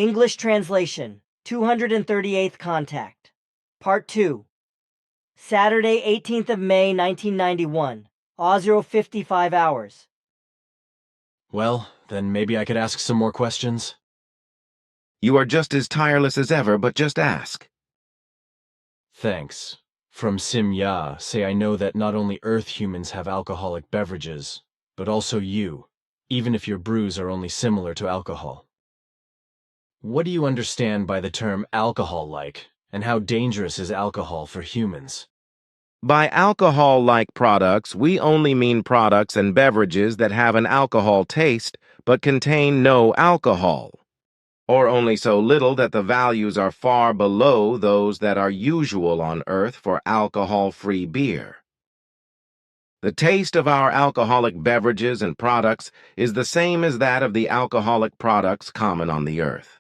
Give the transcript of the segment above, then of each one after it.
English translation, 238th Contact. Part 2. Saturday, 18th of May, 1991. 00:55 hours. Well, then maybe I could ask some more questions? You are just as tireless as ever, but just ask. Thanks. From Sim-Ya, say I know that not only Earth humans have alcoholic beverages, but also you, even if your brews are only similar to alcohol. What do you understand by the term alcohol-like, and how dangerous is alcohol for humans? By alcohol-like products, we only mean products and beverages that have an alcohol taste but contain no alcohol, or only so little that the values are far below those that are usual on Earth for alcohol-free beer. The taste of our alcoholic beverages and products is the same as that of the alcoholic products common on the Earth.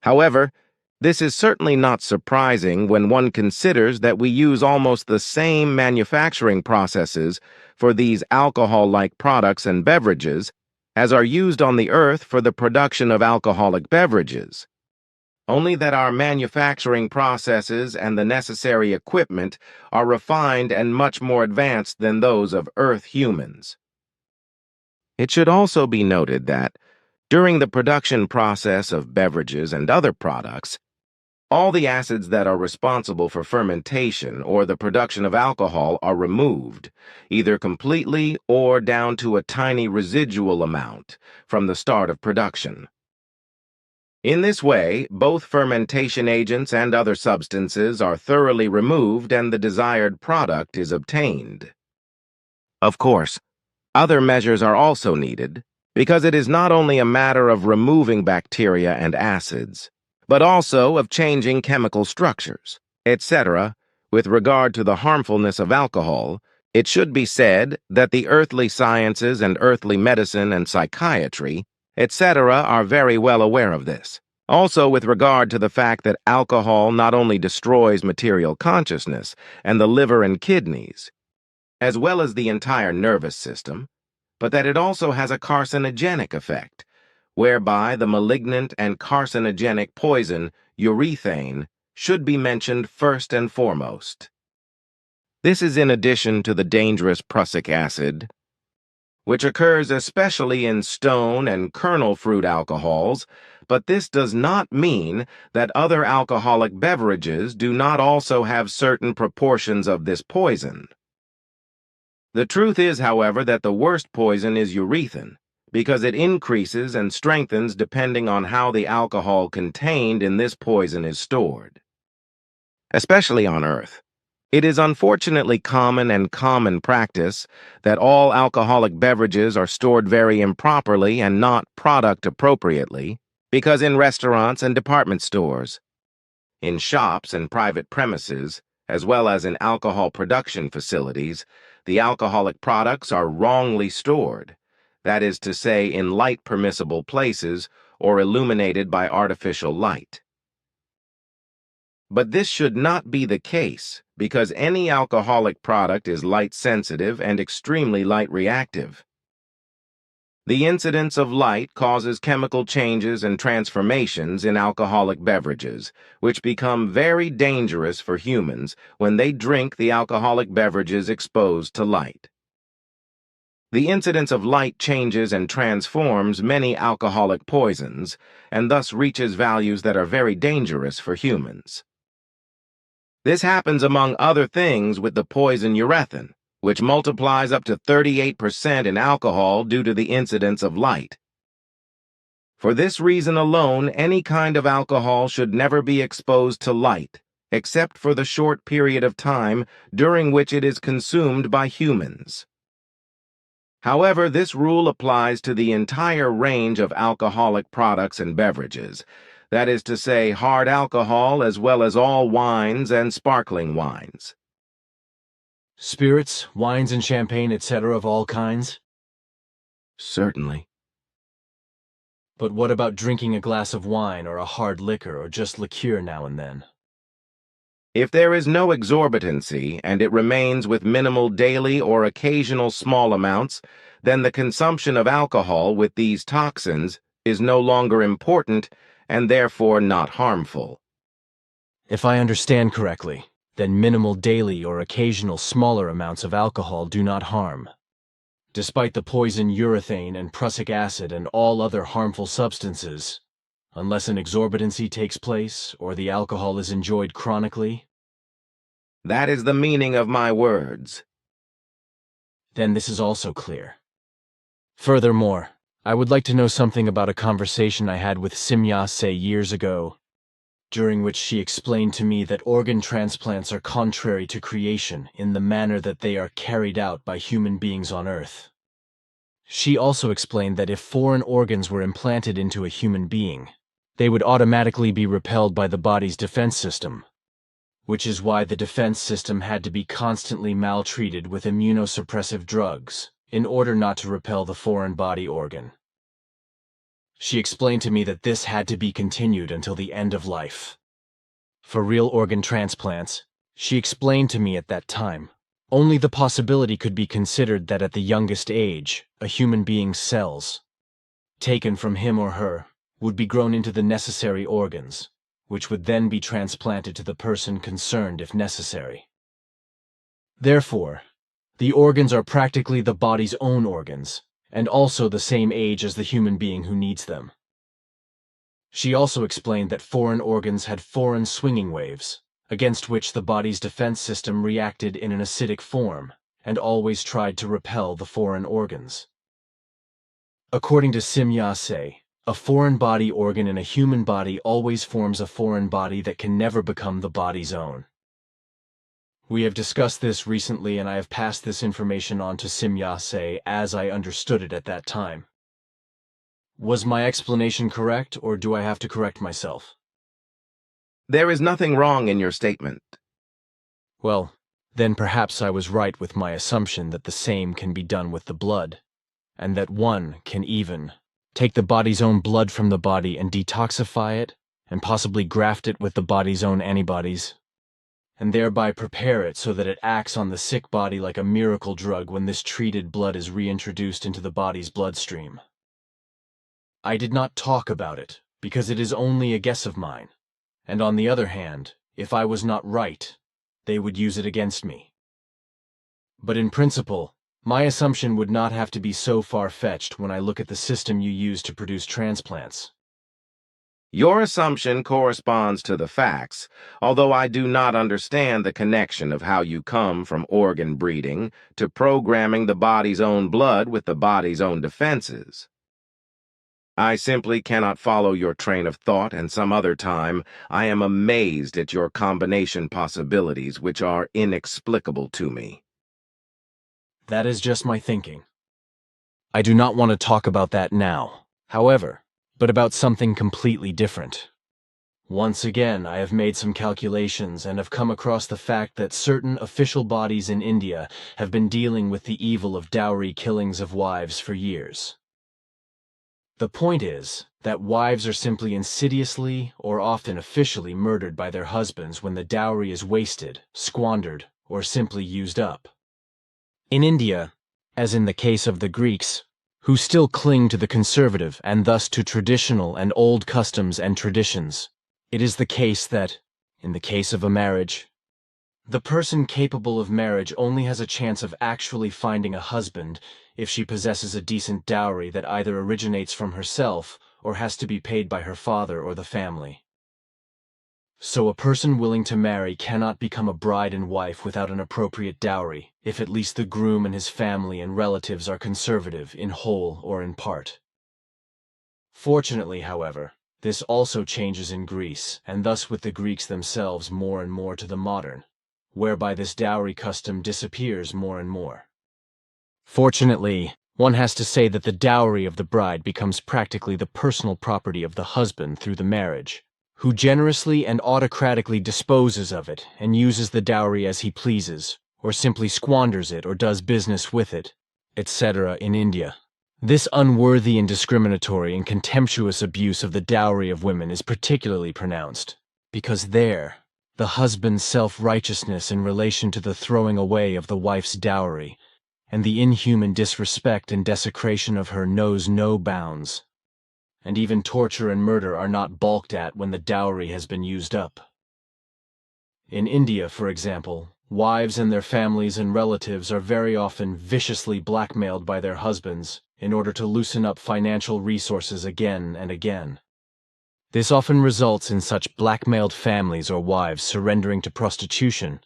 However, this is certainly not surprising when one considers that we use almost the same manufacturing processes for these alcohol-like products and beverages as are used on the Earth for the production of alcoholic beverages, only that our manufacturing processes and the necessary equipment are refined and much more advanced than those of Earth humans. It should also be noted that, during the production process of beverages and other products, all the acids that are responsible for fermentation or the production of alcohol are removed, either completely or down to a tiny residual amount from the start of production. In this way, both fermentation agents and other substances are thoroughly removed and the desired product is obtained. Of course, other measures are also needed, because it is not only a matter of removing bacteria and acids, but also of changing chemical structures, etc. With regard to the harmfulness of alcohol, it should be said that the earthly sciences and earthly medicine and psychiatry, etc. are very well aware of this. Also with regard to the fact that alcohol not only destroys material consciousness and the liver and kidneys, as well as the entire nervous system, but that it also has a carcinogenic effect, whereby the malignant and carcinogenic poison, urethane, should be mentioned first and foremost. This is in addition to the dangerous prussic acid, which occurs especially in stone and kernel fruit alcohols, but this does not mean that other alcoholic beverages do not also have certain proportions of this poison. The truth is, however, that the worst poison is urethane, because it increases and strengthens depending on how the alcohol contained in this poison is stored. Especially on Earth, it is unfortunately common practice that all alcoholic beverages are stored very improperly and not product appropriately, because in restaurants and department stores, in shops and private premises, as well as in alcohol production facilities, the alcoholic products are wrongly stored, that is to say, in light-permissible places or illuminated by artificial light. But this should not be the case, because any alcoholic product is light-sensitive and extremely light-reactive. The incidence of light causes chemical changes and transformations in alcoholic beverages, which become very dangerous for humans when they drink the alcoholic beverages exposed to light. The incidence of light changes and transforms many alcoholic poisons, and thus reaches values that are very dangerous for humans. This happens among other things with the poison urethane, which multiplies up to 38% in alcohol due to the incidence of light. For this reason alone, any kind of alcohol should never be exposed to light, except for the short period of time during which it is consumed by humans. However, this rule applies to the entire range of alcoholic products and beverages, that is to say, hard alcohol as well as all wines and sparkling wines. Spirits, wines and champagne, etc. of all kinds? Certainly. But what about drinking a glass of wine or a hard liquor or just liqueur now and then? If there is no exorbitancy and it remains with minimal daily or occasional small amounts, then the consumption of alcohol with these toxins is no longer important and therefore not harmful. If I understand correctly, then minimal daily or occasional smaller amounts of alcohol do not harm. Despite the poison urethane and prussic acid and all other harmful substances, unless an exorbitancy takes place or the alcohol is enjoyed chronically. That is the meaning of my words. Then this is also clear. Furthermore, I would like to know something about a conversation I had with Simyase years ago, during which she explained to me that organ transplants are contrary to creation in the manner that they are carried out by human beings on Earth. She also explained that if foreign organs were implanted into a human being, they would automatically be repelled by the body's defense system, which is why the defense system had to be constantly maltreated with immunosuppressive drugs in order not to repel the foreign body organ. She explained to me that this had to be continued until the end of life. For real organ transplants, she explained to me at that time, only the possibility could be considered that at the youngest age, a human being's cells, taken from him or her, would be grown into the necessary organs, which would then be transplanted to the person concerned if necessary. Therefore, the organs are practically the body's own organs, and also the same age as the human being who needs them. She also explained that foreign organs had foreign swinging waves, against which the body's defense system reacted in an acidic form, and always tried to repel the foreign organs. According to Simyase, a foreign body organ in a human body always forms a foreign body that can never become the body's own. We have discussed this recently, and I have passed this information on to Simyase as I understood it at that time. Was my explanation correct, or do I have to correct myself? There is nothing wrong in your statement. Well, then perhaps I was right with my assumption that the same can be done with the blood, and that one can even take the body's own blood from the body and detoxify it, and possibly graft it with the body's own antibodies, and thereby prepare it so that it acts on the sick body like a miracle drug when this treated blood is reintroduced into the body's bloodstream. I did not talk about it, because it is only a guess of mine, and on the other hand, if I was not right, they would use it against me. But in principle, my assumption would not have to be so far-fetched when I look at the system you use to produce transplants. Your assumption corresponds to the facts, although I do not understand the connection of how you come from organ breeding to programming the body's own blood with the body's own defenses. I simply cannot follow your train of thought, and some other time I am amazed at your combination possibilities, which are inexplicable to me. That is just my thinking. I do not want to talk about that now, however, but about something completely different. Once again, I have made some calculations and have come across the fact that certain official bodies in India have been dealing with the evil of dowry killings of wives for years. The point is that wives are simply insidiously or often officially murdered by their husbands when the dowry is wasted, squandered, or simply used up. In India, as in the case of the Greeks, who still cling to the conservative and thus to traditional and old customs and traditions, it is the case that, in the case of a marriage, the person capable of marriage only has a chance of actually finding a husband if she possesses a decent dowry that either originates from herself or has to be paid by her father or the family. So a person willing to marry cannot become a bride and wife without an appropriate dowry, if at least the groom and his family and relatives are conservative in whole or in part. Fortunately, however, this also changes in Greece, and thus with the Greeks themselves more and more to the modern, whereby this dowry custom disappears more and more. Fortunately, one has to say that the dowry of the bride becomes practically the personal property of the husband through the marriage, who generously and autocratically disposes of it and uses the dowry as he pleases, or simply squanders it or does business with it, etc. in India. This unworthy and discriminatory and contemptuous abuse of the dowry of women is particularly pronounced, because there, the husband's self-righteousness in relation to the throwing away of the wife's dowry and the inhuman disrespect and desecration of her knows no bounds. and even torture and murder are not balked at when the dowry has been used up. In India, for example, wives and their families and relatives are very often viciously blackmailed by their husbands in order to loosen up financial resources again and again. This often results in such blackmailed families or wives surrendering to prostitution,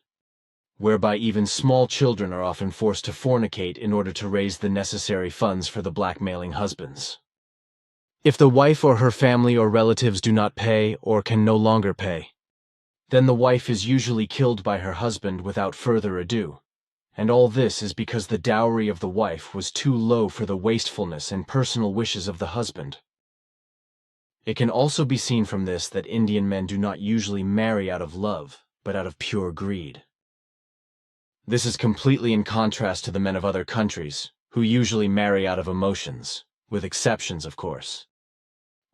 whereby even small children are often forced to fornicate in order to raise the necessary funds for the blackmailing husbands. If the wife or her family or relatives do not pay or can no longer pay, then the wife is usually killed by her husband without further ado, and all this is because the dowry of the wife was too low for the wastefulness and personal wishes of the husband. It can also be seen from this that Indian men do not usually marry out of love, but out of pure greed. This is completely in contrast to the men of other countries, who usually marry out of emotions, with exceptions, of course.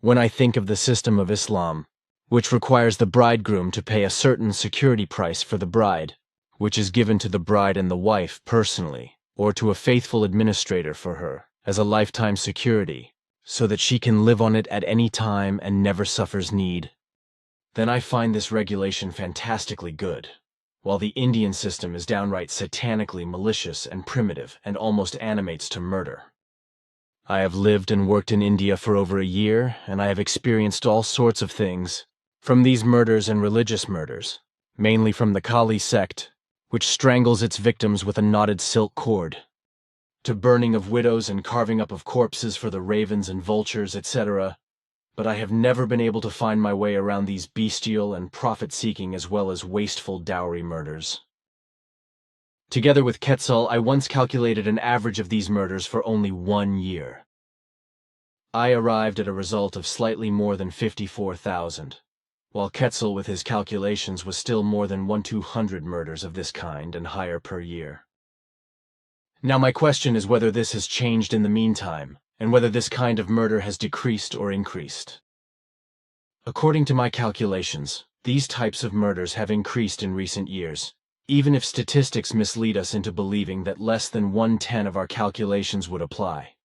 When I think of the system of Islam, which requires the bridegroom to pay a certain security price for the bride, which is given to the bride and the wife personally, or to a faithful administrator for her, as a lifetime security, so that she can live on it at any time and never suffers need, then I find this regulation fantastically good, while the Indian system is downright satanically malicious and primitive and almost animates to murder. I have lived and worked in India for over a year, and I have experienced all sorts of things, from these murders and religious murders, mainly from the Kali sect, which strangles its victims with a knotted silk cord, to burning of widows and carving up of corpses for the ravens and vultures, etc., but I have never been able to find my way around these bestial and profit-seeking as well as wasteful dowry murders. Together with Quetzal, I once calculated an average of these murders for only 1 year. I arrived at a result of slightly more than 54,000, while Quetzal with his calculations was still more than 1,200 murders of this kind and higher per year. Now my question is whether this has changed in the meantime, and whether this kind of murder has decreased or increased. According to my calculations, these types of murders have increased in recent years, even if statistics mislead us into believing that less than 1/10 of our calculations would apply.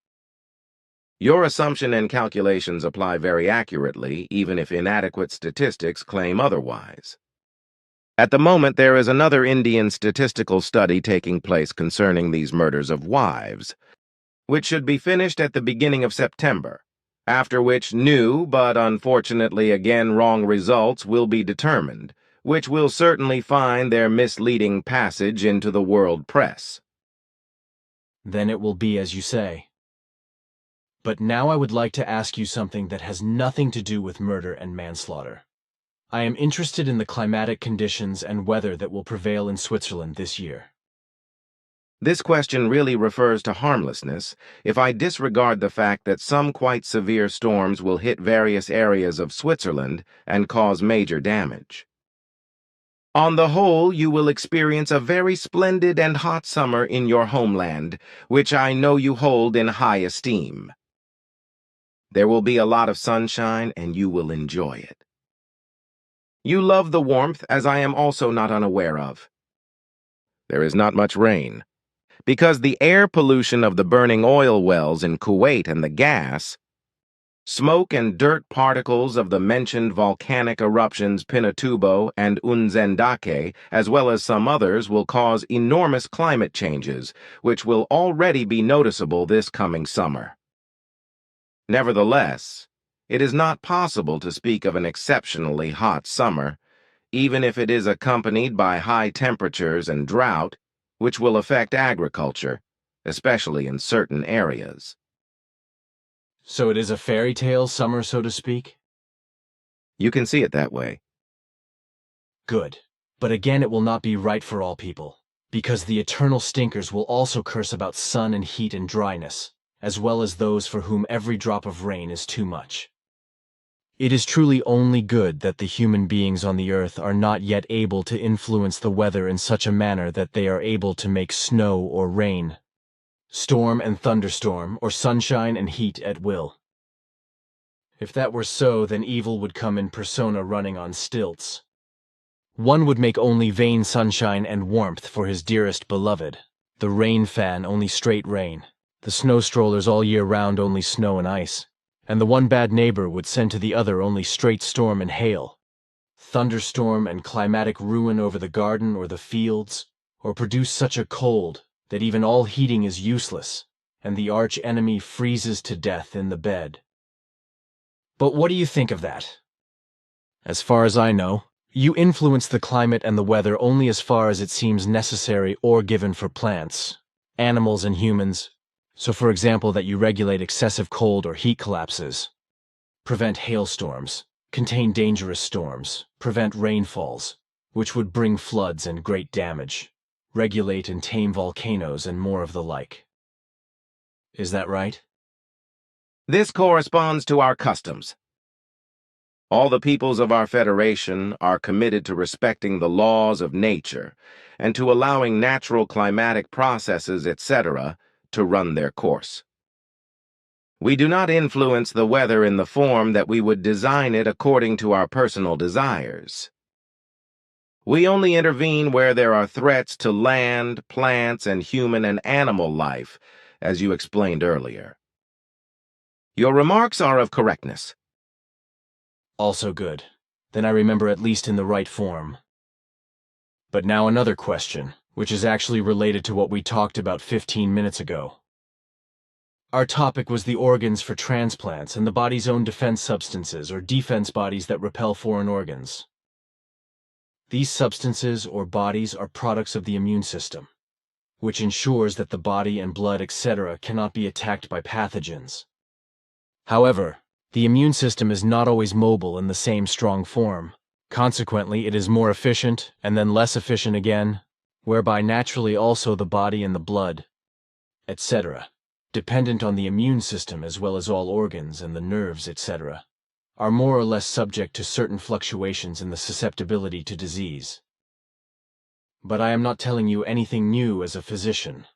Your assumption and calculations apply very accurately, even if inadequate statistics claim otherwise. At the moment, there is another Indian statistical study taking place concerning these murders of wives, which should be finished at the beginning of September, after which new, but unfortunately again wrong results will be determined, which will certainly find their misleading passage into the world press. Then it will be as you say. But now I would like to ask you something that has nothing to do with murder and manslaughter. I am interested in the climatic conditions and weather that will prevail in Switzerland this year. This question really refers to harmlessness if I disregard the fact that some quite severe storms will hit various areas of Switzerland and cause major damage. On the whole, you will experience a very splendid and hot summer in your homeland, which I know you hold in high esteem. There will be a lot of sunshine and you will enjoy it. You love the warmth, as I am also not unaware of. There is not much rain, because the air pollution of the burning oil wells in Kuwait and the gas, smoke and dirt particles of the mentioned volcanic eruptions Pinatubo and Unzendake, as well as some others, will cause enormous climate changes, which will already be noticeable this coming summer. Nevertheless, it is not possible to speak of an exceptionally hot summer, even if it is accompanied by high temperatures and drought, which will affect agriculture, especially in certain areas. So it is a fairy tale summer, so to speak? You can see it that way. Good. But again, it will not be right for all people, because the eternal stinkers will also curse about sun and heat and dryness, as well as those for whom every drop of rain is too much. It is truly only good that the human beings on the earth are not yet able to influence the weather in such a manner that they are able to make snow or rain, storm and thunderstorm, or sunshine and heat at will. If that were so, then evil would come in persona running on stilts. One would make only vain sunshine and warmth for his dearest beloved, the rain fan only straight rain, the snow strollers all year round only snow and ice, and the one bad neighbor would send to the other only straight storm and hail, thunderstorm and climatic ruin over the garden or the fields, or produce such a cold that even all heating is useless, and the arch enemy freezes to death in the bed. But what do you think of that? As far as I know, you influence the climate and the weather only as far as it seems necessary or given for plants, animals, and humans. So, for example, that you regulate excessive cold or heat collapses, prevent hailstorms, contain dangerous storms, prevent rainfalls, which would bring floods and great damage, regulate and tame volcanoes, and more of the like. Is that right? This corresponds to our customs. All the peoples of our federation are committed to respecting the laws of nature and to allowing natural climatic processes, etc., to run their course. We do not influence the weather in the form that we would design it according to our personal desires. We only intervene where there are threats to land, plants, and human and animal life, as you explained earlier. Your remarks are of correctness. Also good. Then I remember at least in the right form. But now another question, which is actually related to what we talked about 15 minutes ago. Our topic was the organs for transplants and the body's own defense substances or defense bodies that repel foreign organs. These substances or bodies are products of the immune system, which ensures that the body and blood, etc., cannot be attacked by pathogens. However, the immune system is not always mobile in the same strong form. Consequently, it is more efficient and then less efficient again, whereby naturally also the body and the blood, etc., dependent on the immune system as well as all organs and the nerves, etc., are more or less subject to certain fluctuations in the susceptibility to disease. But I am not telling you anything new as a physician,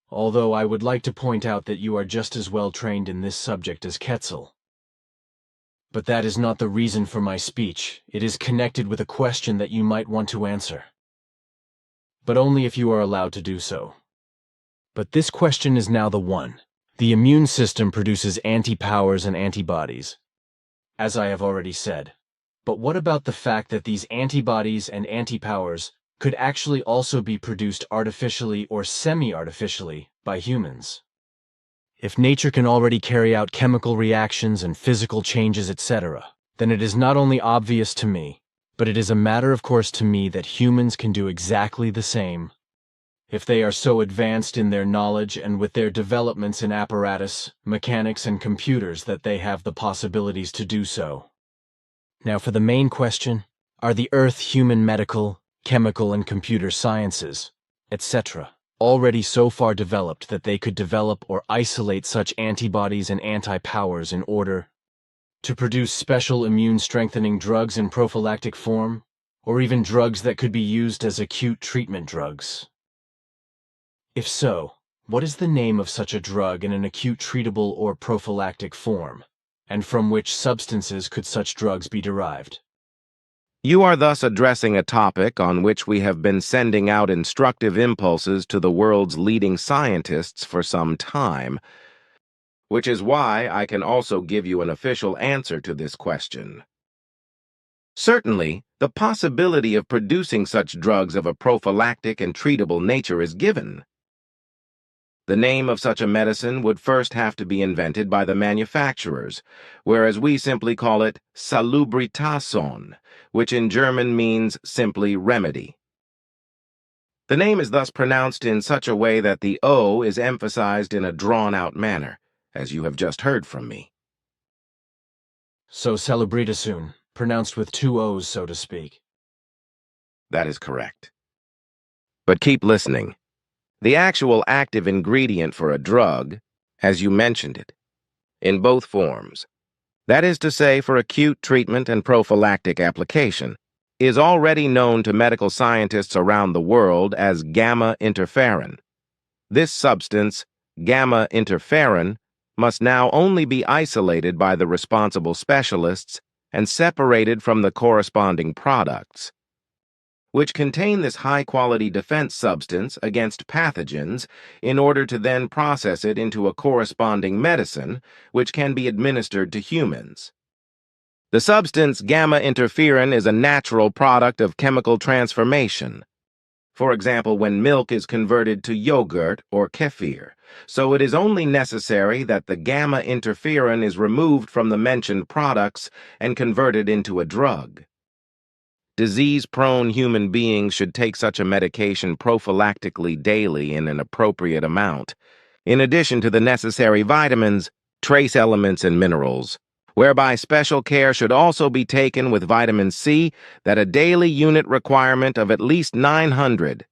although I would like to point out that you are just as well trained in this subject as Quetzal. But that is not the reason for my speech. It is connected with a question that you might want to answer. But only if you are allowed to do so. But this question is now the one. The immune system produces anti-powers and antibodies, as I have already said. But what about the fact that these antibodies and anti-powers could actually also be produced artificially or semi-artificially by humans? If nature can already carry out chemical reactions and physical changes, etc., then it is not only obvious to me, but it is a matter of course to me that humans can do exactly the same, if they are so advanced in their knowledge and with their developments in apparatus, mechanics, and computers that they have the possibilities to do so. Now for the main question, are the Earth human medical, chemical, and computer sciences, etc., already so far developed that they could develop or isolate such antibodies and anti-powers in order to produce special immune-strengthening drugs in prophylactic form, or even drugs that could be used as acute treatment drugs? If so, what is the name of such a drug in an acute treatable or prophylactic form, and from which substances could such drugs be derived? You are thus addressing a topic on which we have been sending out instructive impulses to the world's leading scientists for some time, which is why I can also give you an official answer to this question. Certainly, the possibility of producing such drugs of a prophylactic and treatable nature is given. The name of such a medicine would first have to be invented by the manufacturers, whereas we simply call it Salubritason, which in German means simply remedy. The name is thus pronounced in such a way that the O is emphasized in a drawn-out manner, as you have just heard from me. So Salubritasun, pronounced with two O's, so to speak. That is correct. But keep listening. The actual active ingredient for a drug, as you mentioned it, in both forms, that is to say for acute treatment and prophylactic application, is already known to medical scientists around the world as gamma interferon. This substance, gamma interferon, must now only be isolated by the responsible specialists and separated from the corresponding products. which contain this high-quality defense substance against pathogens in order to then process it into a corresponding medicine, which can be administered to humans. The substance gamma interferon is a natural product of chemical transformation. For example, when milk is converted to yogurt or kefir, so it is only necessary that the gamma interferon is removed from the mentioned products and converted into a drug. Disease-prone human beings should take such a medication prophylactically daily in an appropriate amount, in addition to the necessary vitamins, trace elements, and minerals, whereby special care should also be taken with vitamin C that a daily unit requirement of at least 900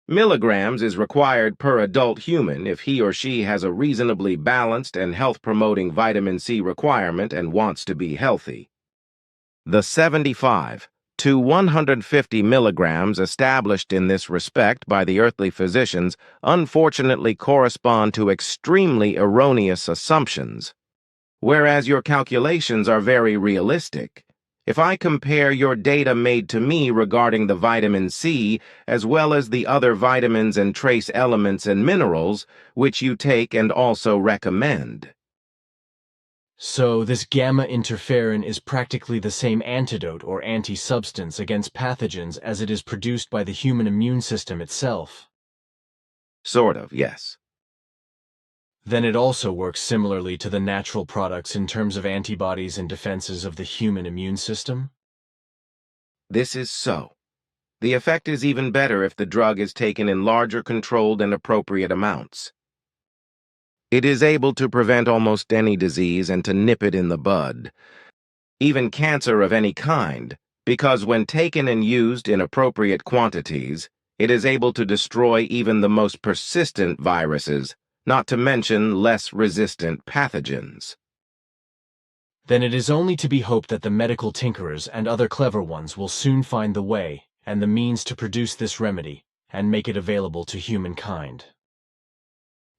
milligrams is required per adult human if he or she has a reasonably balanced and health-promoting vitamin C requirement and wants to be healthy. The 75 to 150 milligrams established in this respect by the earthly physicians unfortunately correspond to extremely erroneous assumptions, whereas your calculations are very realistic. If I compare your data made to me regarding the vitamin C as well as the other vitamins and trace elements and minerals which you take and also recommend. So this gamma interferon is practically the same antidote or anti-substance against pathogens as it is produced by the human immune system itself. Sort of, yes. Then it also works similarly to the natural products in terms of antibodies and defenses of the human immune system? This is so. The effect is even better if the drug is taken in larger, controlled, and appropriate amounts. It is able to prevent almost any disease and to nip it in the bud, even cancer of any kind, because when taken and used in appropriate quantities, it is able to destroy even the most persistent viruses, not to mention less resistant pathogens. Then it is only to be hoped that the medical tinkerers and other clever ones will soon find the way and the means to produce this remedy and make it available to humankind.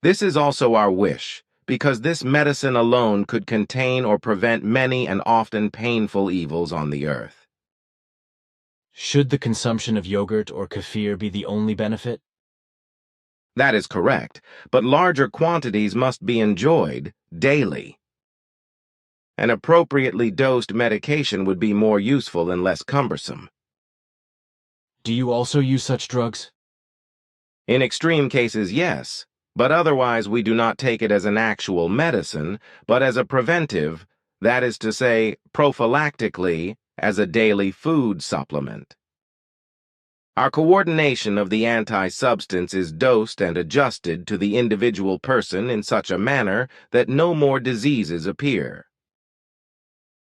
This is also our wish, because this medicine alone could contain or prevent many and often painful evils on the earth. Should the consumption of yogurt or kefir be the only benefit? That is correct, but larger quantities must be enjoyed daily. An appropriately dosed medication would be more useful and less cumbersome. Do you also use such drugs? In extreme cases, yes, but otherwise we do not take it as an actual medicine, but as a preventive, that is to say, prophylactically, as a daily food supplement. Our coordination of the anti-substance is dosed and adjusted to the individual person in such a manner that no more diseases appear.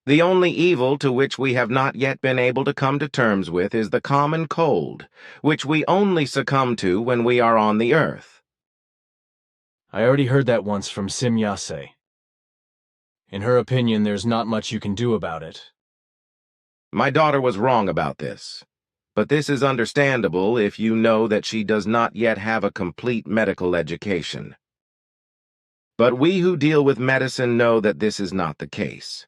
The only evil to which we have not yet been able to come to terms with is the common cold, which we only succumb to when we are on the earth. I already heard that once from Simyase. In her opinion, there's not much you can do about it. My daughter was wrong about this, but this is understandable if you know that she does not yet have a complete medical education. But we who deal with medicine know that this is not the case.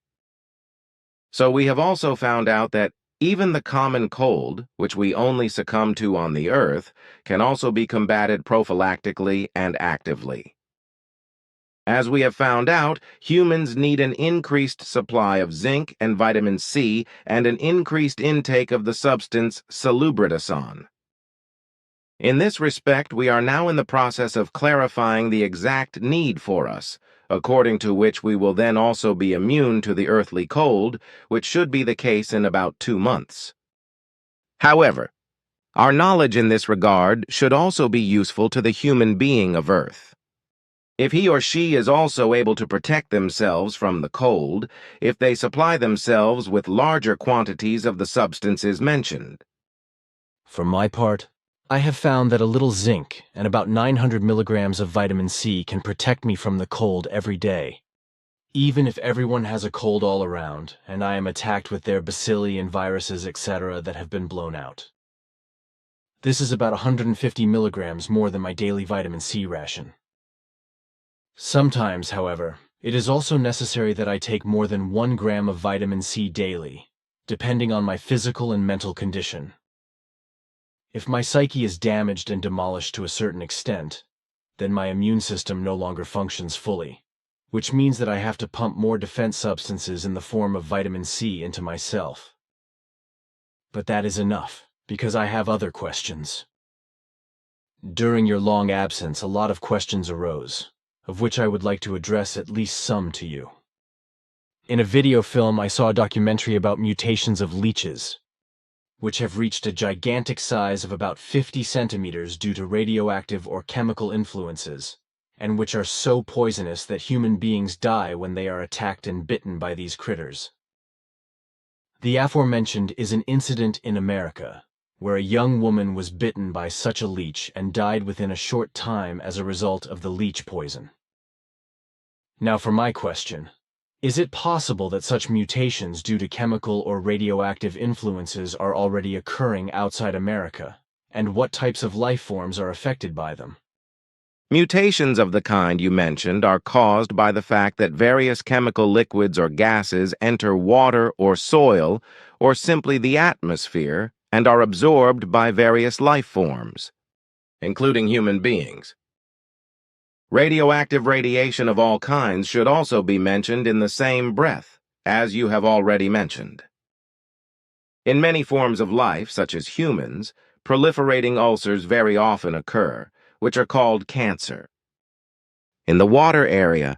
So we have also found out that even the common cold, which we only succumb to on the earth, can also be combated prophylactically and actively. As we have found out, humans need an increased supply of zinc and vitamin C and an increased intake of the substance salubridazole. In this respect, we are now in the process of clarifying the exact need for us, according to which we will then also be immune to the earthly cold, which should be the case in about 2 months. However, our knowledge in this regard should also be useful to the human being of Earth. If he or she is also able to protect themselves from the cold, if they supply themselves with larger quantities of the substances mentioned. For my part, I have found that a little zinc and about 900 milligrams of vitamin C can protect me from the cold every day. Even if everyone has a cold all around, and I am attacked with their bacilli and viruses, etc., that have been blown out. This is about 150 milligrams more than my daily vitamin C ration. Sometimes, however, it is also necessary that I take more than 1 gram of vitamin C daily, depending on my physical and mental condition. If my psyche is damaged and demolished to a certain extent, then my immune system no longer functions fully, which means that I have to pump more defense substances in the form of vitamin C into myself. But that is enough, because I have other questions. During your long absence, a lot of questions arose, of which I would like to address at least some to you. In a video film, I saw a documentary about mutations of leeches, which have reached a gigantic size of about 50 centimeters due to radioactive or chemical influences, and which are so poisonous that human beings die when they are attacked and bitten by these critters. The aforementioned is an incident in America, where a young woman was bitten by such a leech and died within a short time as a result of the leech poison. Now for my question. Is it possible that such mutations due to chemical or radioactive influences are already occurring outside America? And what types of life forms are affected by them? Mutations of the kind you mentioned are caused by the fact that various chemical liquids or gases enter water or soil or simply the atmosphere and are absorbed by various life forms, including human beings. Radioactive radiation of all kinds should also be mentioned in the same breath, as you have already mentioned. In many forms of life, such as humans, proliferating ulcers very often occur, which are called cancer. In the water area,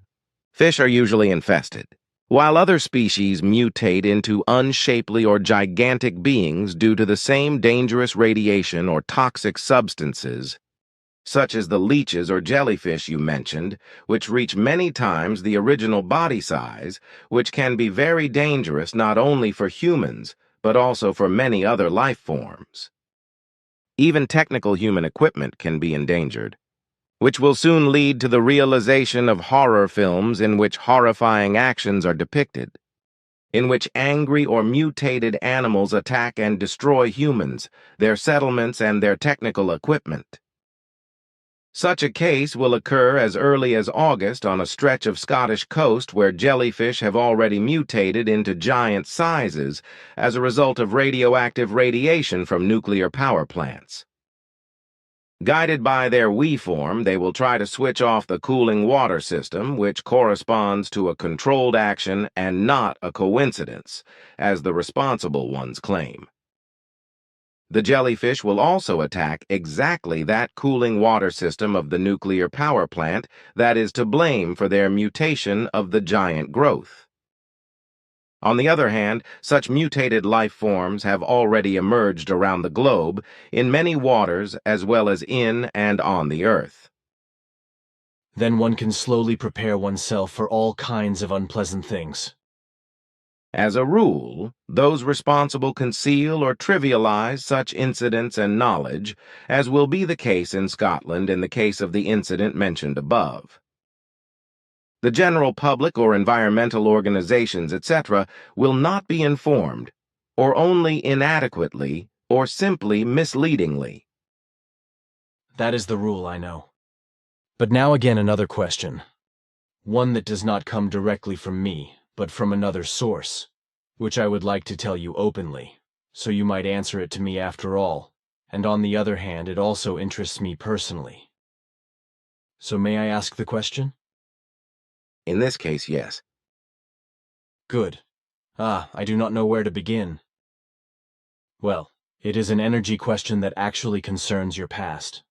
fish are usually infested, while other species mutate into unshapely or gigantic beings due to the same dangerous radiation or toxic substances, such as the leeches or jellyfish you mentioned, which reach many times the original body size, which can be very dangerous not only for humans, but also for many other life forms. Even technical human equipment can be endangered, which will soon lead to the realization of horror films in which horrifying actions are depicted, in which angry or mutated animals attack and destroy humans, their settlements, and their technical equipment. Such a case will occur as early as August on a stretch of Scottish coast where jellyfish have already mutated into giant sizes as a result of radioactive radiation from nuclear power plants. Guided by their we form, they will try to switch off the cooling water system, which corresponds to a controlled action and not a coincidence, as the responsible ones claim. The jellyfish will also attack exactly that cooling water system of the nuclear power plant that is to blame for their mutation of the giant growth. On the other hand, such mutated life forms have already emerged around the globe in many waters as well as in and on the Earth. Then one can slowly prepare oneself for all kinds of unpleasant things. As a rule, those responsible conceal or trivialize such incidents and knowledge, as will be the case in Scotland in the case of the incident mentioned above. The general public or environmental organizations, etc., will not be informed, or only inadequately, or simply misleadingly. That is the rule, I know. But now again another question. One that does not come directly from me, but from another source, which I would like to tell you openly, so you might answer it to me after all, and on the other hand it also interests me personally. So may I ask the question? In this case, yes. Good. I do not know where to begin. Well, it is an energy question that actually concerns your past.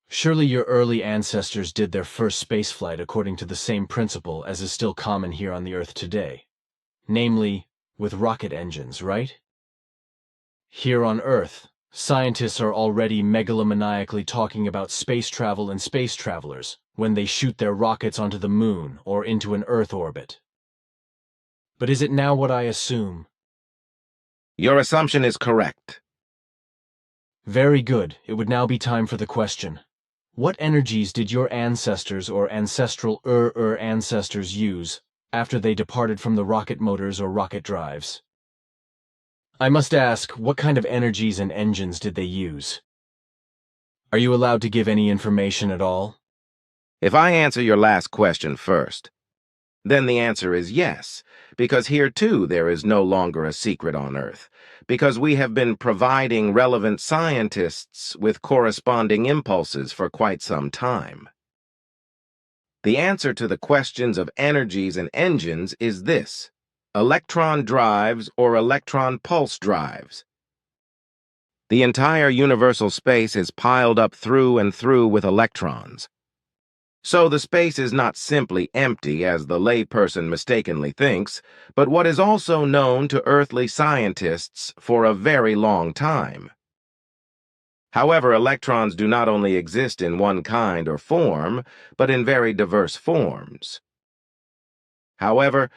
Surely your early ancestors did their first spaceflight according to the same principle as is still common here on the Earth today. Namely, with rocket engines, right? Here on Earth, scientists are already megalomaniacally talking about space travel and space travelers when they shoot their rockets onto the moon or into an Earth orbit. But is it now what I assume? Your assumption is correct. Very good. It would now be time for the question. What energies did your ancestors or ancestral ancestors use after they departed from the rocket motors or rocket drives? I must ask, what kind of energies and engines did they use? Are you allowed to give any information at all? If I answer your last question first, Then the answer is yes, because here too there is no longer a secret on Earth, because we have been providing relevant scientists with corresponding impulses for quite some time. The answer to the questions of energies and engines is this: electron drives or electron pulse drives. The entire universal space is piled up through and through with electrons. So the space is not simply empty, as the layperson mistakenly thinks, but what is also known to earthly scientists for a very long time. However, electrons do not only exist in one kind or form, but in very diverse forms. However,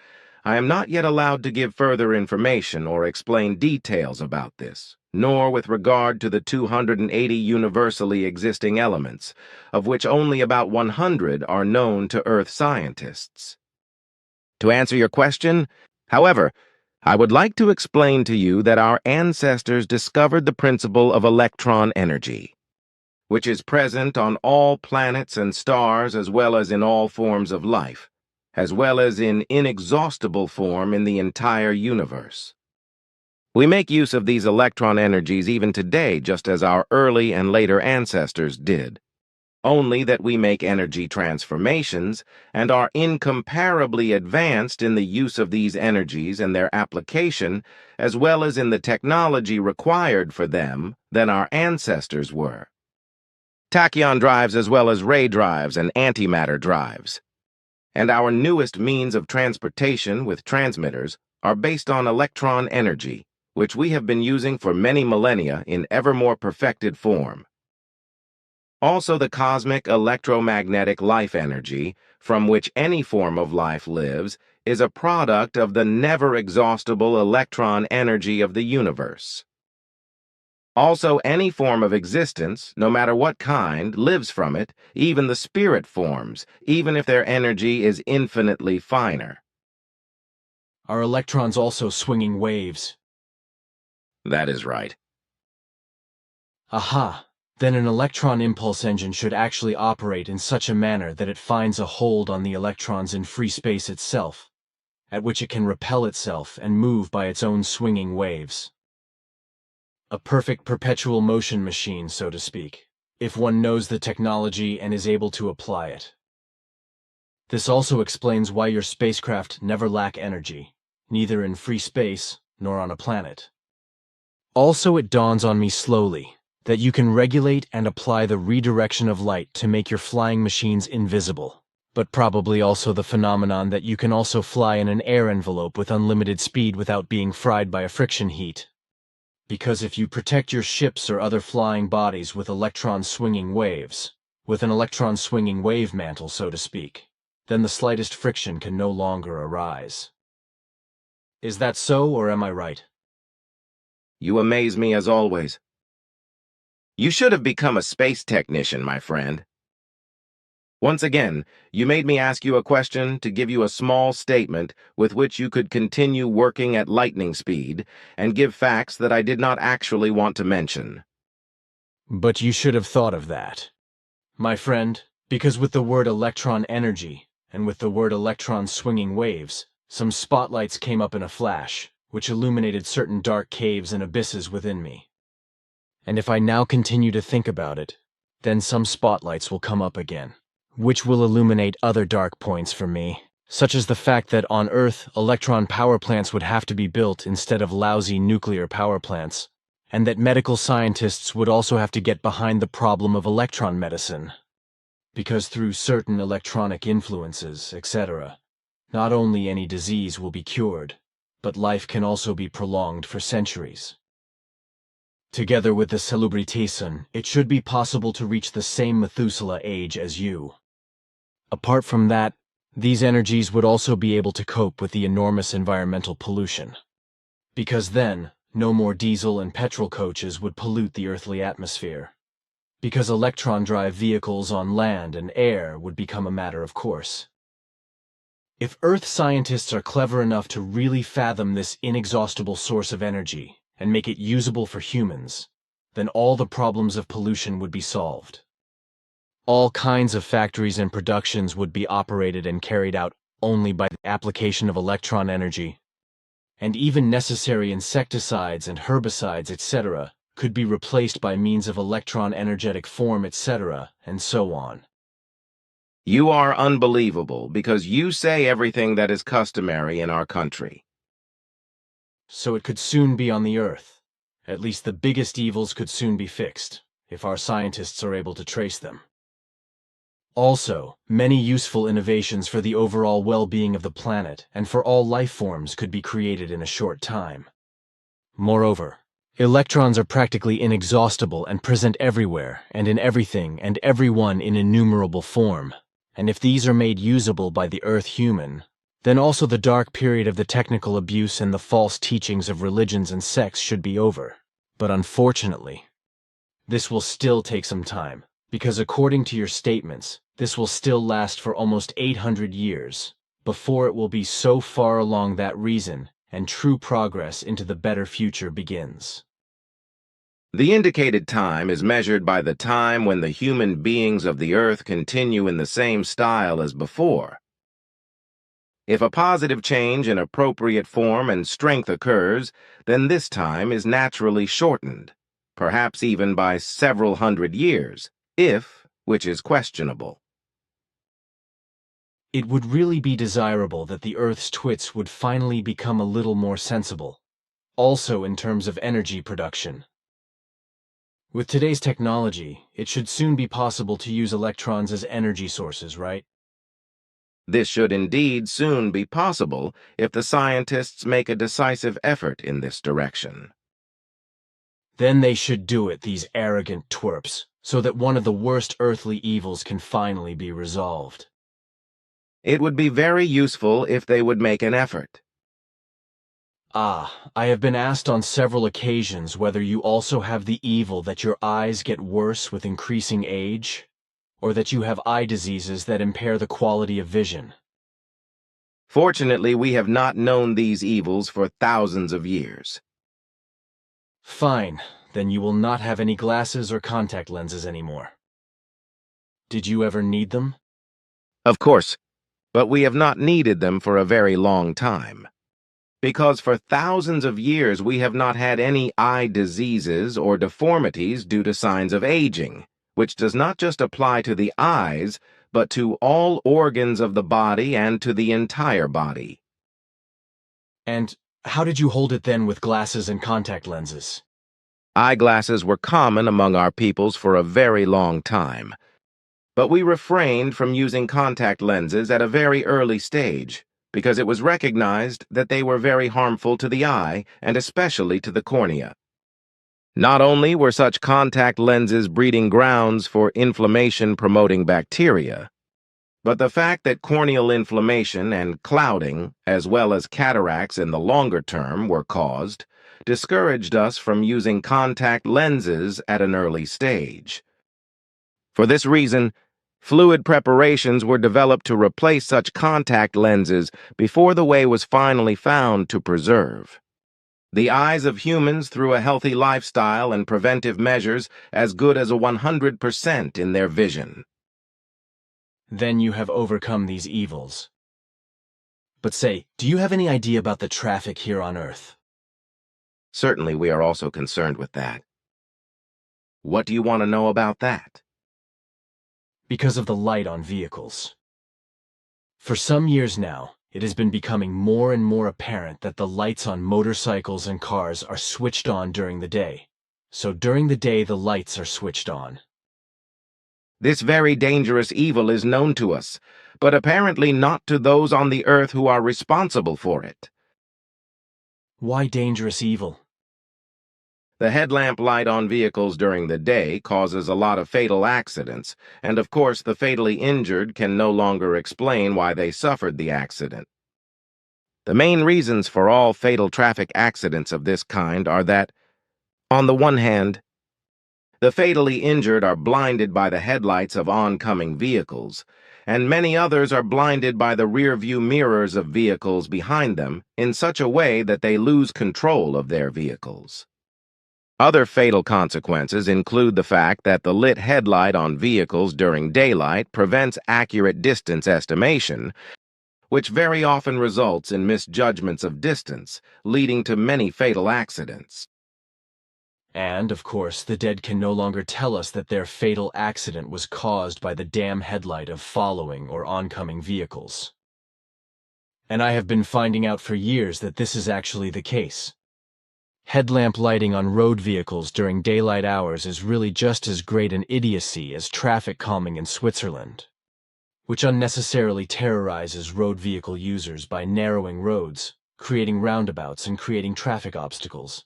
I am not yet allowed to give further information or explain details about this, nor with regard to the 280 universally existing elements, of which only about 100 are known to Earth scientists. To answer your question, however, I would like to explain to you that our ancestors discovered the principle of electron energy, which is present on all planets and stars as well as in all forms of life, as well as in inexhaustible form in the entire universe. We make use of these electron energies even today, just as our early and later ancestors did, only that we make energy transformations and are incomparably advanced in the use of these energies and their application, as well as in the technology required for them, than our ancestors were. Tachyon drives as well as ray drives and antimatter drives. And our newest means of transportation with transmitters are based on electron energy, which we have been using for many millennia in ever more perfected form. Also, the cosmic electromagnetic life energy, from which any form of life lives, is a product of the never-exhaustible electron energy of the universe. Also, any form of existence, no matter what kind, lives from it, even the spirit forms, even if their energy is infinitely finer. Are electrons also swinging waves? That is right. Aha! Then an electron impulse engine should actually operate in such a manner that it finds a hold on the electrons in free space itself, at which it can repel itself and move by its own swinging waves. A perfect perpetual motion machine, so to speak, if one knows the technology and is able to apply it. This also explains why your spacecraft never lack energy, neither in free space nor on a planet. Also, it dawns on me slowly that you can regulate and apply the redirection of light to make your flying machines invisible, but probably also the phenomenon that you can also fly in an air envelope with unlimited speed without being fried by a friction heat. Because if you protect your ships or other flying bodies with electron swinging waves, with an electron swinging wave mantle, so to speak, then the slightest friction can no longer arise. Is that so, or am I right? You amaze me as always. You should have become a space technician, my friend. Once again, you made me ask you a question to give you a small statement with which you could continue working at lightning speed and give facts that I did not actually want to mention. But you should have thought of that, my friend, because with the word electron energy and with the word electron swinging waves, some spotlights came up in a flash, which illuminated certain dark caves and abysses within me. And if I now continue to think about it, then some spotlights will come up again, which will illuminate other dark points for me, such as the fact that on Earth, electron power plants would have to be built instead of lousy nuclear power plants, and that medical scientists would also have to get behind the problem of electron medicine. Because through certain electronic influences, etc., not only any disease will be cured, but life can also be prolonged for centuries. Together with the Celebration, it should be possible to reach the same Methuselah age as you. Apart from that, these energies would also be able to cope with the enormous environmental pollution. Because then, no more diesel and petrol coaches would pollute the earthly atmosphere. Because electron drive vehicles on land and air would become a matter of course. If Earth scientists are clever enough to really fathom this inexhaustible source of energy and make it usable for humans, then all the problems of pollution would be solved. All kinds of factories and productions would be operated and carried out only by the application of electron energy. And even necessary insecticides and herbicides, etc., could be replaced by means of electron energetic form, etc., and so on. You are unbelievable because you say everything that is customary in our country. So it could soon be on the Earth. At least the biggest evils could soon be fixed, if our scientists are able to trace them. Also, many useful innovations for the overall well-being of the planet and for all life forms could be created in a short time. Moreover, electrons are practically inexhaustible and present everywhere and in everything and everyone in innumerable form. And if these are made usable by the Earth human, then also the dark period of the technical abuse and the false teachings of religions and sects should be over. But unfortunately, this will still take some time, because according to your statements, this will still last for almost 800 years, before it will be so far along that reason and true progress into the better future begins. The indicated time is measured by the time when the human beings of the Earth continue in the same style as before. If a positive change in appropriate form and strength occurs, then this time is naturally shortened, perhaps even by several hundred years, which is questionable. It would really be desirable that the Earth's twits would finally become a little more sensible, also in terms of energy production. With today's technology, it should soon be possible to use electrons as energy sources, right? This should indeed soon be possible if the scientists make a decisive effort in this direction. Then they should do it, these arrogant twerps, so that one of the worst earthly evils can finally be resolved. It would be very useful if they would make an effort. I have been asked on several occasions whether you also have the evil that your eyes get worse with increasing age, or that you have eye diseases that impair the quality of vision. Fortunately, we have not known these evils for thousands of years. Fine, then you will not have any glasses or contact lenses anymore. Did you ever need them? Of course, but we have not needed them for a very long time. Because for thousands of years we have not had any eye diseases or deformities due to signs of aging, which does not just apply to the eyes, but to all organs of the body and to the entire body. And how did you hold it then with glasses and contact lenses? Eyeglasses were common among our peoples for a very long time, but we refrained from using contact lenses at a very early stage, because it was recognized that they were very harmful to the eye and especially to the cornea. Not only were such contact lenses breeding grounds for inflammation-promoting bacteria, but the fact that corneal inflammation and clouding, as well as cataracts in the longer term, were caused, discouraged us from using contact lenses at an early stage. For this reason, fluid preparations were developed to replace such contact lenses before the way was finally found to preserve the eyes of humans through a healthy lifestyle and preventive measures as good as a 100% in their vision. Then you have overcome these evils. But say, do you have any idea about the traffic here on Earth? Certainly we are also concerned with that. What do you want to know about that? Because of the light on vehicles. For some years now, it has been becoming more and more apparent that the lights on motorcycles and cars are switched on during the day. So during the day, the lights are switched on. This very dangerous evil is known to us, but apparently not to those on the Earth who are responsible for it. Why dangerous evil? The headlamp light on vehicles during the day causes a lot of fatal accidents, and of course the fatally injured can no longer explain why they suffered the accident. The main reasons for all fatal traffic accidents of this kind are that, on the one hand, the fatally injured are blinded by the headlights of oncoming vehicles, and many others are blinded by the rear-view mirrors of vehicles behind them in such a way that they lose control of their vehicles. Other fatal consequences include the fact that the lit headlight on vehicles during daylight prevents accurate distance estimation, which very often results in misjudgments of distance, leading to many fatal accidents. And, of course, the dead can no longer tell us that their fatal accident was caused by the damn headlight of following or oncoming vehicles. And I have been finding out for years that this is actually the case. Headlamp lighting on road vehicles during daylight hours is really just as great an idiocy as traffic calming in Switzerland, which unnecessarily terrorizes road vehicle users by narrowing roads, creating roundabouts, and creating traffic obstacles.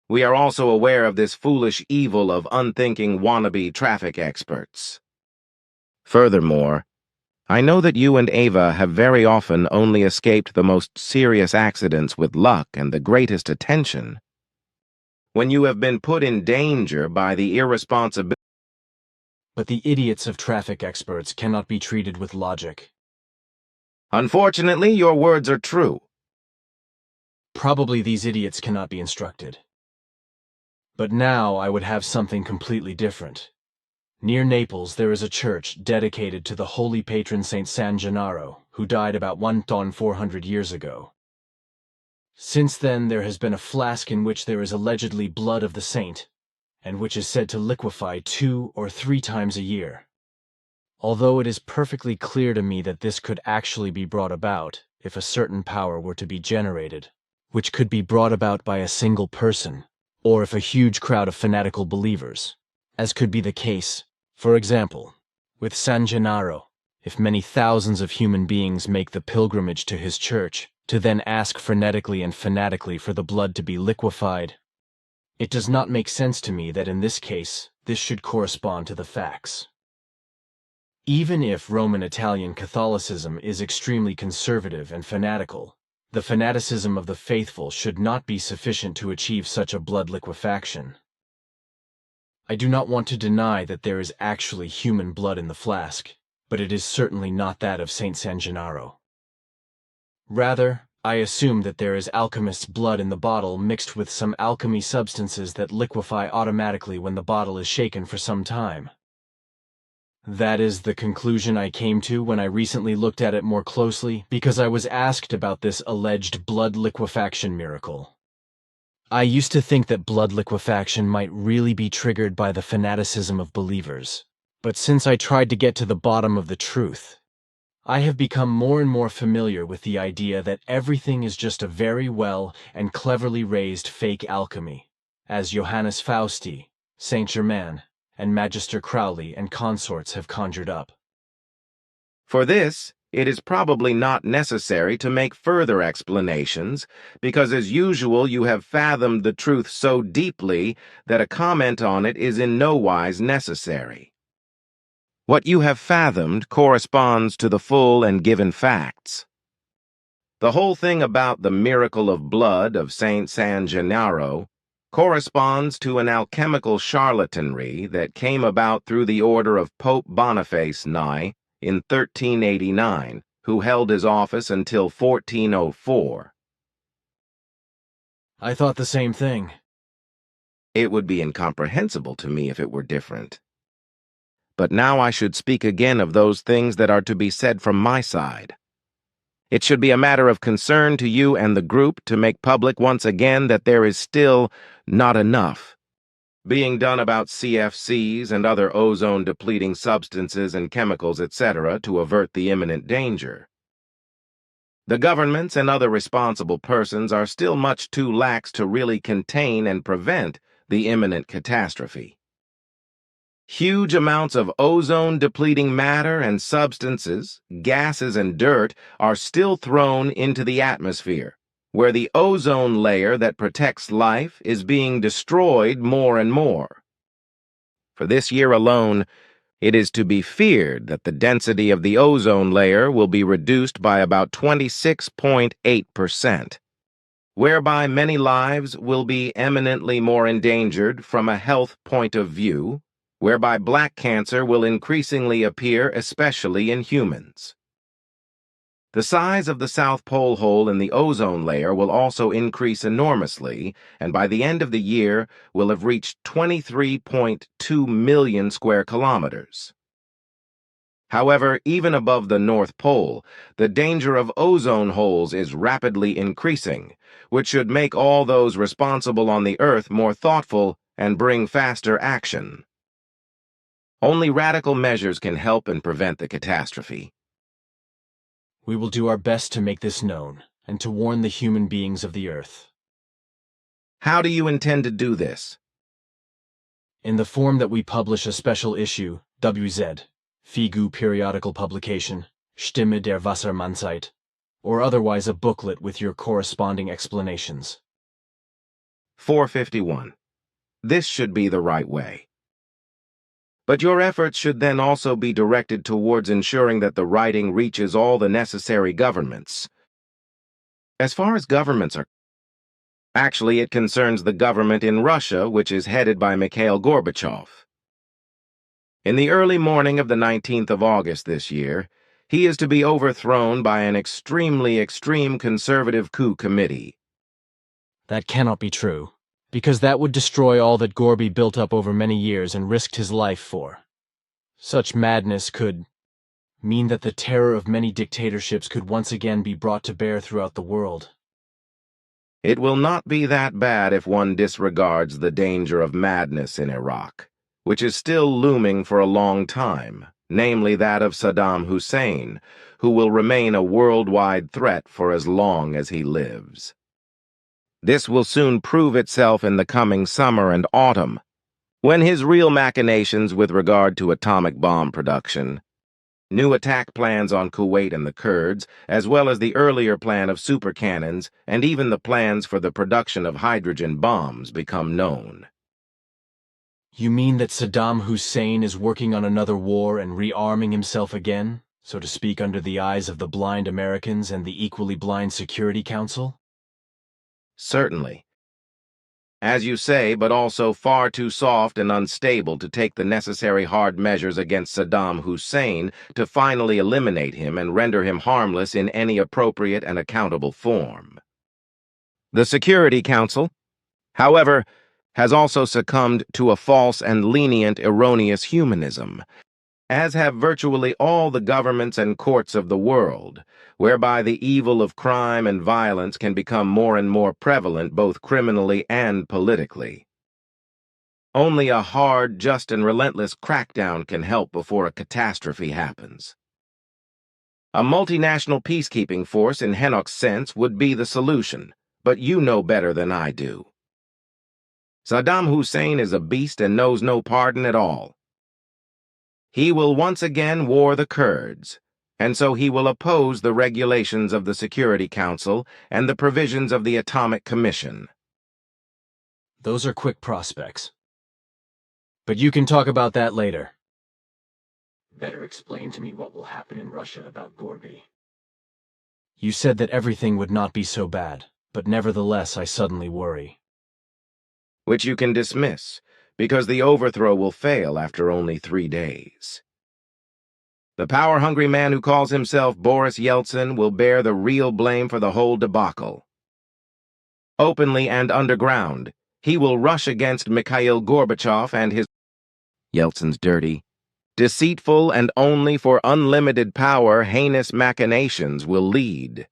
We are also aware of this foolish evil of unthinking wannabe traffic experts. Furthermore, I know that you and Ava have very often only escaped the most serious accidents with luck and the greatest attention. When you have been put in danger by the irresponsibility. But the idiots of traffic experts cannot be treated with logic. Unfortunately, your words are true. Probably these idiots cannot be instructed. But now I would have something completely different. Near Naples there is a church dedicated to the holy patron Saint San Gennaro, who died about 1,400 years ago. Since then there has been a flask in which there is allegedly blood of the saint, and which is said to liquefy 2 or 3 times a year. Although it is perfectly clear to me that this could actually be brought about if a certain power were to be generated, which could be brought about by a single person, or if a huge crowd of fanatical believers, as could be the case, for example, with San Gennaro, if many thousands of human beings make the pilgrimage to his church, to then ask frenetically and fanatically for the blood to be liquefied. It does not make sense to me that in this case, this should correspond to the facts. Even if Roman Italian Catholicism is extremely conservative and fanatical, the fanaticism of the faithful should not be sufficient to achieve such a blood liquefaction. I do not want to deny that there is actually human blood in the flask, but it is certainly not that of Saint San Gennaro. Rather, I assume that there is alchemist's blood in the bottle mixed with some alchemy substances that liquefy automatically when the bottle is shaken for some time. That is the conclusion I came to when I recently looked at it more closely because I was asked about this alleged blood liquefaction miracle. I used to think that blood liquefaction might really be triggered by the fanaticism of believers, but since I tried to get to the bottom of the truth, I have become more and more familiar with the idea that everything is just a very well and cleverly raised fake alchemy, as Johannes Fausti, Saint Germain, and Magister Crowley and consorts have conjured up. For this, it is probably not necessary to make further explanations, because as usual you have fathomed the truth so deeply that a comment on it is in no wise necessary. What you have fathomed corresponds to the full and given facts. The whole thing about the miracle of blood of Saint San Gennaro corresponds to an alchemical charlatanry that came about through the order of Pope Boniface IX in 1389, who held his office until 1404. I thought the same thing. It would be incomprehensible to me if it were different. But now I should speak again of those things that are to be said from my side. It should be a matter of concern to you and the group to make public once again that there is still not enough being done about CFCs and other ozone-depleting substances and chemicals, etc., to avert the imminent danger. The governments and other responsible persons are still much too lax to really contain and prevent the imminent catastrophe. Huge amounts of ozone-depleting matter and substances, gases and dirt are still thrown into the atmosphere, where the ozone layer that protects life is being destroyed more and more. For this year alone, it is to be feared that the density of the ozone layer will be reduced by about 26.8%, whereby many lives will be eminently more endangered from a health point of view, whereby black cancer will increasingly appear, especially in humans. The size of the South Pole hole in the ozone layer will also increase enormously, and by the end of the year will have reached 23.2 million square kilometers. However, even above the North Pole, the danger of ozone holes is rapidly increasing, which should make all those responsible on the Earth more thoughtful and bring faster action. Only radical measures can help and prevent the catastrophe. We will do our best to make this known, and to warn the human beings of the Earth. How do you intend to do this? In the form that we publish a special issue, WZ, FIGU periodical publication, Stimme der Wassermannzeit, or otherwise a booklet with your corresponding explanations. 451. This should be the right way. But your efforts should then also be directed towards ensuring that the writing reaches all the necessary governments. As far as governments are, actually it concerns the government in Russia, which is headed by Mikhail Gorbachev. In the early morning of the 19th of August this year, he is to be overthrown by an extremely extreme conservative coup committee. That cannot be true, because that would destroy all that Gorby built up over many years and risked his life for. Such madness could mean that the terror of many dictatorships could once again be brought to bear throughout the world. It will not be that bad if one disregards the danger of madness in Iraq, which is still looming for a long time, namely that of Saddam Hussein, who will remain a worldwide threat for as long as he lives. This will soon prove itself in the coming summer and autumn, when his real machinations with regard to atomic bomb production, new attack plans on Kuwait and the Kurds, as well as the earlier plan of supercannons and even the plans for the production of hydrogen bombs become known. You mean that Saddam Hussein is working on another war and rearming himself again, so to speak, under the eyes of the blind Americans and the equally blind Security Council? Certainly. As you say, but also far too soft and unstable to take the necessary hard measures against Saddam Hussein to finally eliminate him and render him harmless in any appropriate and accountable form. The Security Council, however, has also succumbed to a false and lenient erroneous humanism, as have virtually all the governments and courts of the world, whereby the evil of crime and violence can become more and more prevalent both criminally and politically. Only a hard, just, and relentless crackdown can help before a catastrophe happens. A multinational peacekeeping force in Henok's sense would be the solution, but you know better than I do. Saddam Hussein is a beast and knows no pardon at all. He will once again war the Kurds, and so he will oppose the regulations of the Security Council and the provisions of the Atomic Commission. Those are quick prospects. But you can talk about that later. Better explain to me what will happen in Russia about Gorby. You said that everything would not be so bad, but nevertheless I suddenly worry. Which you can dismiss, because the overthrow will fail after only 3 days. The power-hungry man who calls himself Boris Yeltsin will bear the real blame for the whole debacle. Openly and underground, he will rush against Mikhail Gorbachev and his Yeltsin's dirty, deceitful, and only for unlimited power heinous machinations will lead.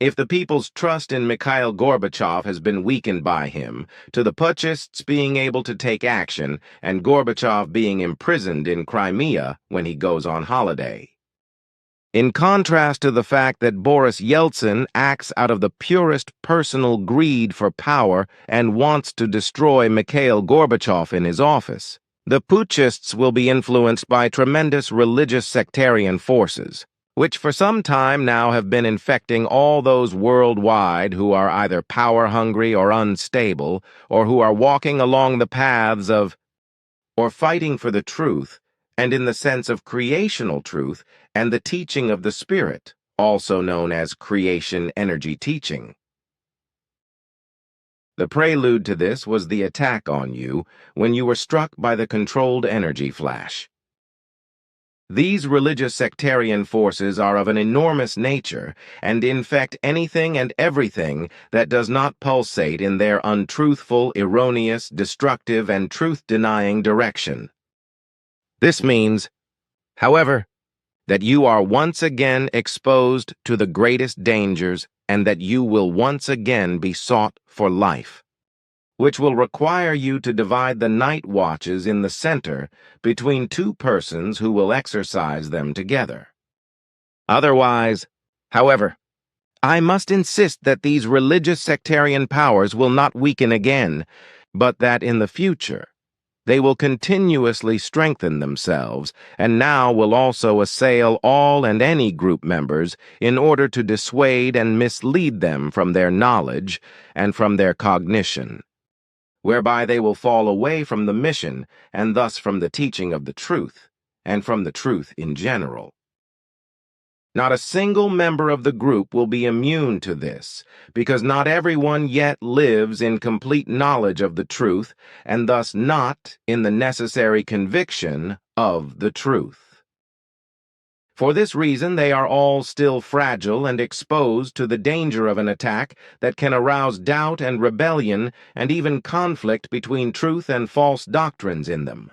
If the people's trust in Mikhail Gorbachev has been weakened by him, to the putschists being able to take action and Gorbachev being imprisoned in Crimea when he goes on holiday. In contrast to the fact that Boris Yeltsin acts out of the purest personal greed for power and wants to destroy Mikhail Gorbachev in his office, the putschists will be influenced by tremendous religious sectarian forces, which for some time now have been infecting all those worldwide who are either power-hungry or unstable, or who are walking along the paths of, or fighting for the truth, and in the sense of creational truth and the teaching of the Spirit, also known as creation energy teaching. The prelude to this was the attack on you when you were struck by the controlled energy flash. These religious sectarian forces are of an enormous nature and infect anything and everything that does not pulsate in their untruthful, erroneous, destructive, and truth-denying direction. This means, however, that you are once again exposed to the greatest dangers and that you will once again be sought for life, which will require you to divide the night watches in the center between two persons who will exercise them together. Otherwise, however, I must insist that these religious sectarian powers will not weaken again, but that in the future they will continuously strengthen themselves, and now will also assail all and any group members in order to dissuade and mislead them from their knowledge and from their cognition, whereby they will fall away from the mission and thus from the teaching of the truth, and from the truth in general. Not a single member of the group will be immune to this, because not everyone yet lives in complete knowledge of the truth, and thus not in the necessary conviction of the truth. For this reason, they are all still fragile and exposed to the danger of an attack that can arouse doubt and rebellion and even conflict between truth and false doctrines in them.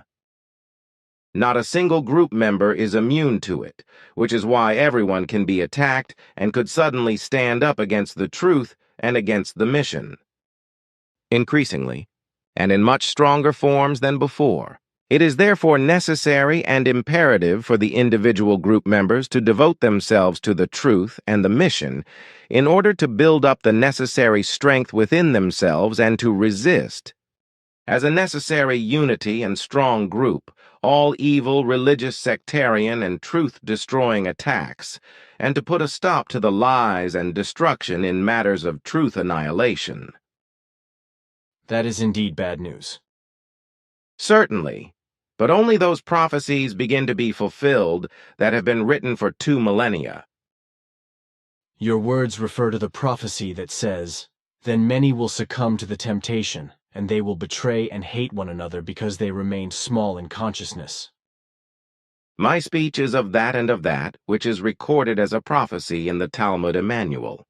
Not a single group member is immune to it, which is why everyone can be attacked and could suddenly stand up against the truth and against the mission. Increasingly, and in much stronger forms than before, it is therefore necessary and imperative for the individual group members to devote themselves to the truth and the mission in order to build up the necessary strength within themselves and to resist, as a necessary unity and strong group, all evil, religious, sectarian, and truth-destroying attacks, and to put a stop to the lies and destruction in matters of truth annihilation. That is indeed bad news. Certainly, but only those prophecies begin to be fulfilled that have been written for 2 millennia. Your words refer to the prophecy that says, "Then many will succumb to the temptation, and they will betray and hate one another because they remain small in consciousness." My speech is of that and of that, which is recorded as a prophecy in the Talmud Emmanuel.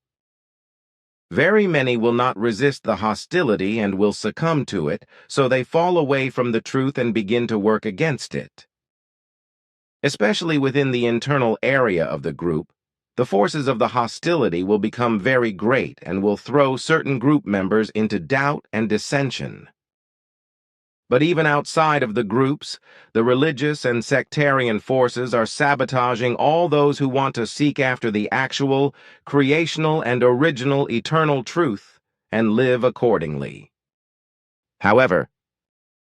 Very many will not resist the hostility and will succumb to it, so they fall away from the truth and begin to work against it. Especially within the internal area of the group, the forces of the hostility will become very great and will throw certain group members into doubt and dissension. But even outside of the groups, the religious and sectarian forces are sabotaging all those who want to seek after the actual, creational, and original eternal truth and live accordingly. However,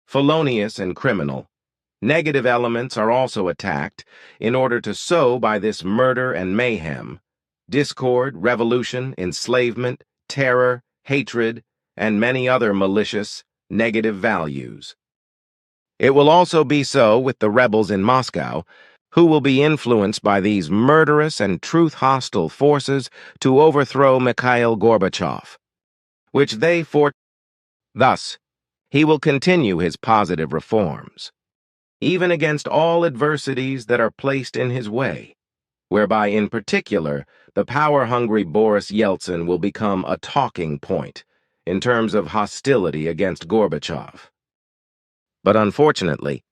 felonious and criminal, negative elements are also attacked in order to sow by this murder and mayhem, discord, revolution, enslavement, terror, hatred, and many other malicious, negative values. It will also be so with the rebels in Moscow, who will be influenced by these murderous and truth-hostile forces to overthrow Mikhail Gorbachev, which they Thus, he will continue his positive reforms, even against all adversities that are placed in his way, whereby in particular the power-hungry Boris Yeltsin will become a talking point in terms of hostility against Gorbachev. But unfortunately,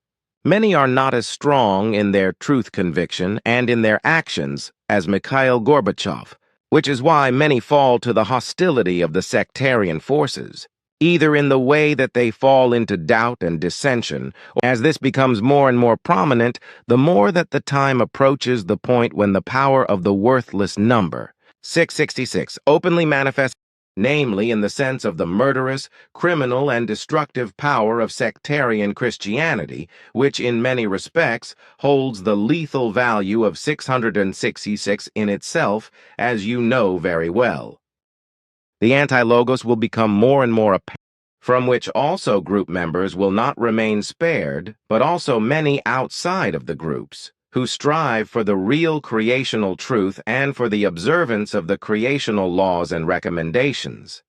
many are not as strong in their truth conviction and in their actions as Mikhail Gorbachev, which is why many fall to the hostility of the sectarian forces, either in the way that they fall into doubt and dissension, or as this becomes more and more prominent, the more that the time approaches the point when the power of the worthless number, 666, openly manifests, namely in the sense of the murderous, criminal, and destructive power of sectarian Christianity, which in many respects holds the lethal value of 666 in itself, as you know very well. The anti-logos will become more and more apparent, from which also group members will not remain spared, but also many outside of the groups, who strive for the real creational truth and for the observance of the creational laws and recommendations.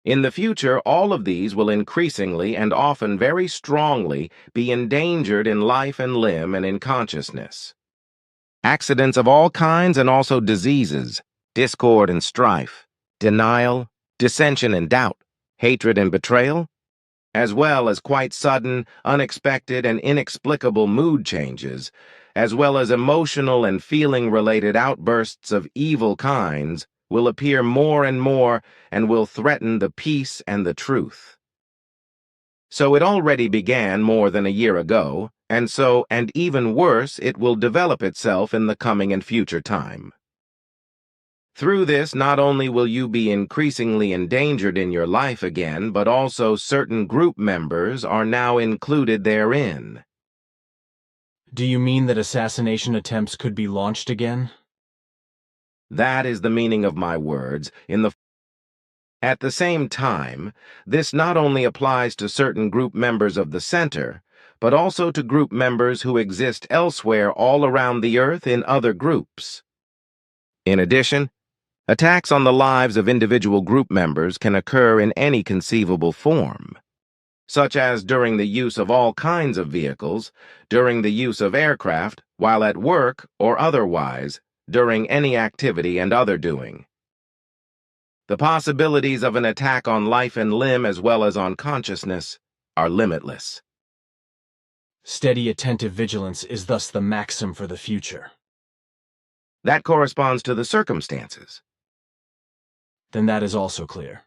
In the future, all of these will increasingly and often very strongly be endangered in life and limb and in consciousness. Accidents of all kinds and also diseases, discord and strife, denial, dissension and doubt, hatred and betrayal, as well as quite sudden, unexpected, and inexplicable mood changes, as well as emotional and feeling-related outbursts of evil kinds, will appear more and more and will threaten the peace and the truth. So it already began more than a year ago, and even worse, it will develop itself in the coming and future time. Through this, not only will you be increasingly endangered in your life again, but also certain group members are now included therein. Do you mean that assassination attempts could be launched again? That is the meaning of my words. At the same time, this not only applies to certain group members of the Center, but also to group members who exist elsewhere all around the Earth in other groups. In addition, attacks on the lives of individual group members can occur in any conceivable form, such as during the use of all kinds of vehicles, during the use of aircraft, while at work, or otherwise, during any activity and other doing. The possibilities of an attack on life and limb as well as on consciousness are limitless. Steady, attentive vigilance is thus the maxim for the future. That corresponds to the circumstances. Then that is also clear.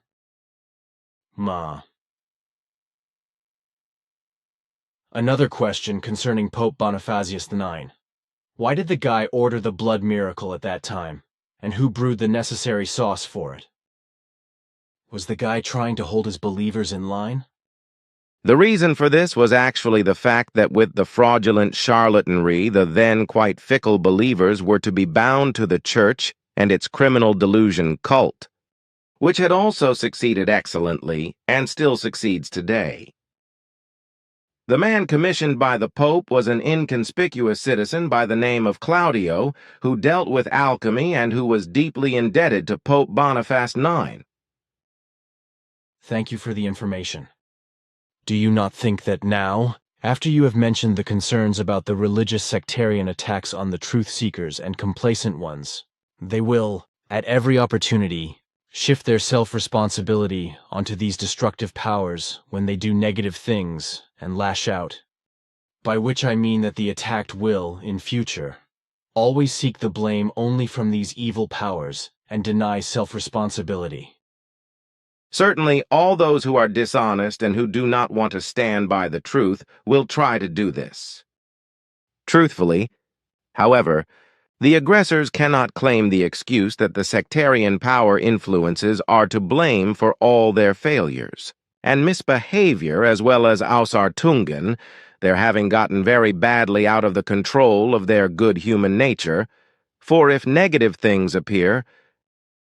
Another question concerning Pope Bonifacius IX. Why did the guy order the blood miracle at that time, and who brewed the necessary sauce for it? Was the guy trying to hold his believers in line? The reason for this was actually the fact that with the fraudulent charlatanry, the then quite fickle believers were to be bound to the church and its criminal delusion cult, which had also succeeded excellently and still succeeds today. The man commissioned by the Pope was an inconspicuous citizen by the name of Claudio, who dealt with alchemy and who was deeply indebted to Pope Boniface IX. Thank you for the information. Do you not think that now, after you have mentioned the concerns about the religious sectarian attacks on the truth-seekers and complacent ones, they will, at every opportunity, shift their self-responsibility onto these destructive powers when they do negative things and lash out? By which I mean that the attacked will, in future, always seek the blame only from these evil powers and deny self-responsibility. Certainly, all those who are dishonest and who do not want to stand by the truth will try to do this. Truthfully, however, the aggressors cannot claim the excuse that the sectarian power influences are to blame for all their failures, and misbehavior as well as Ausartungen, their having gotten very badly out of the control of their good human nature, for if negative things appear,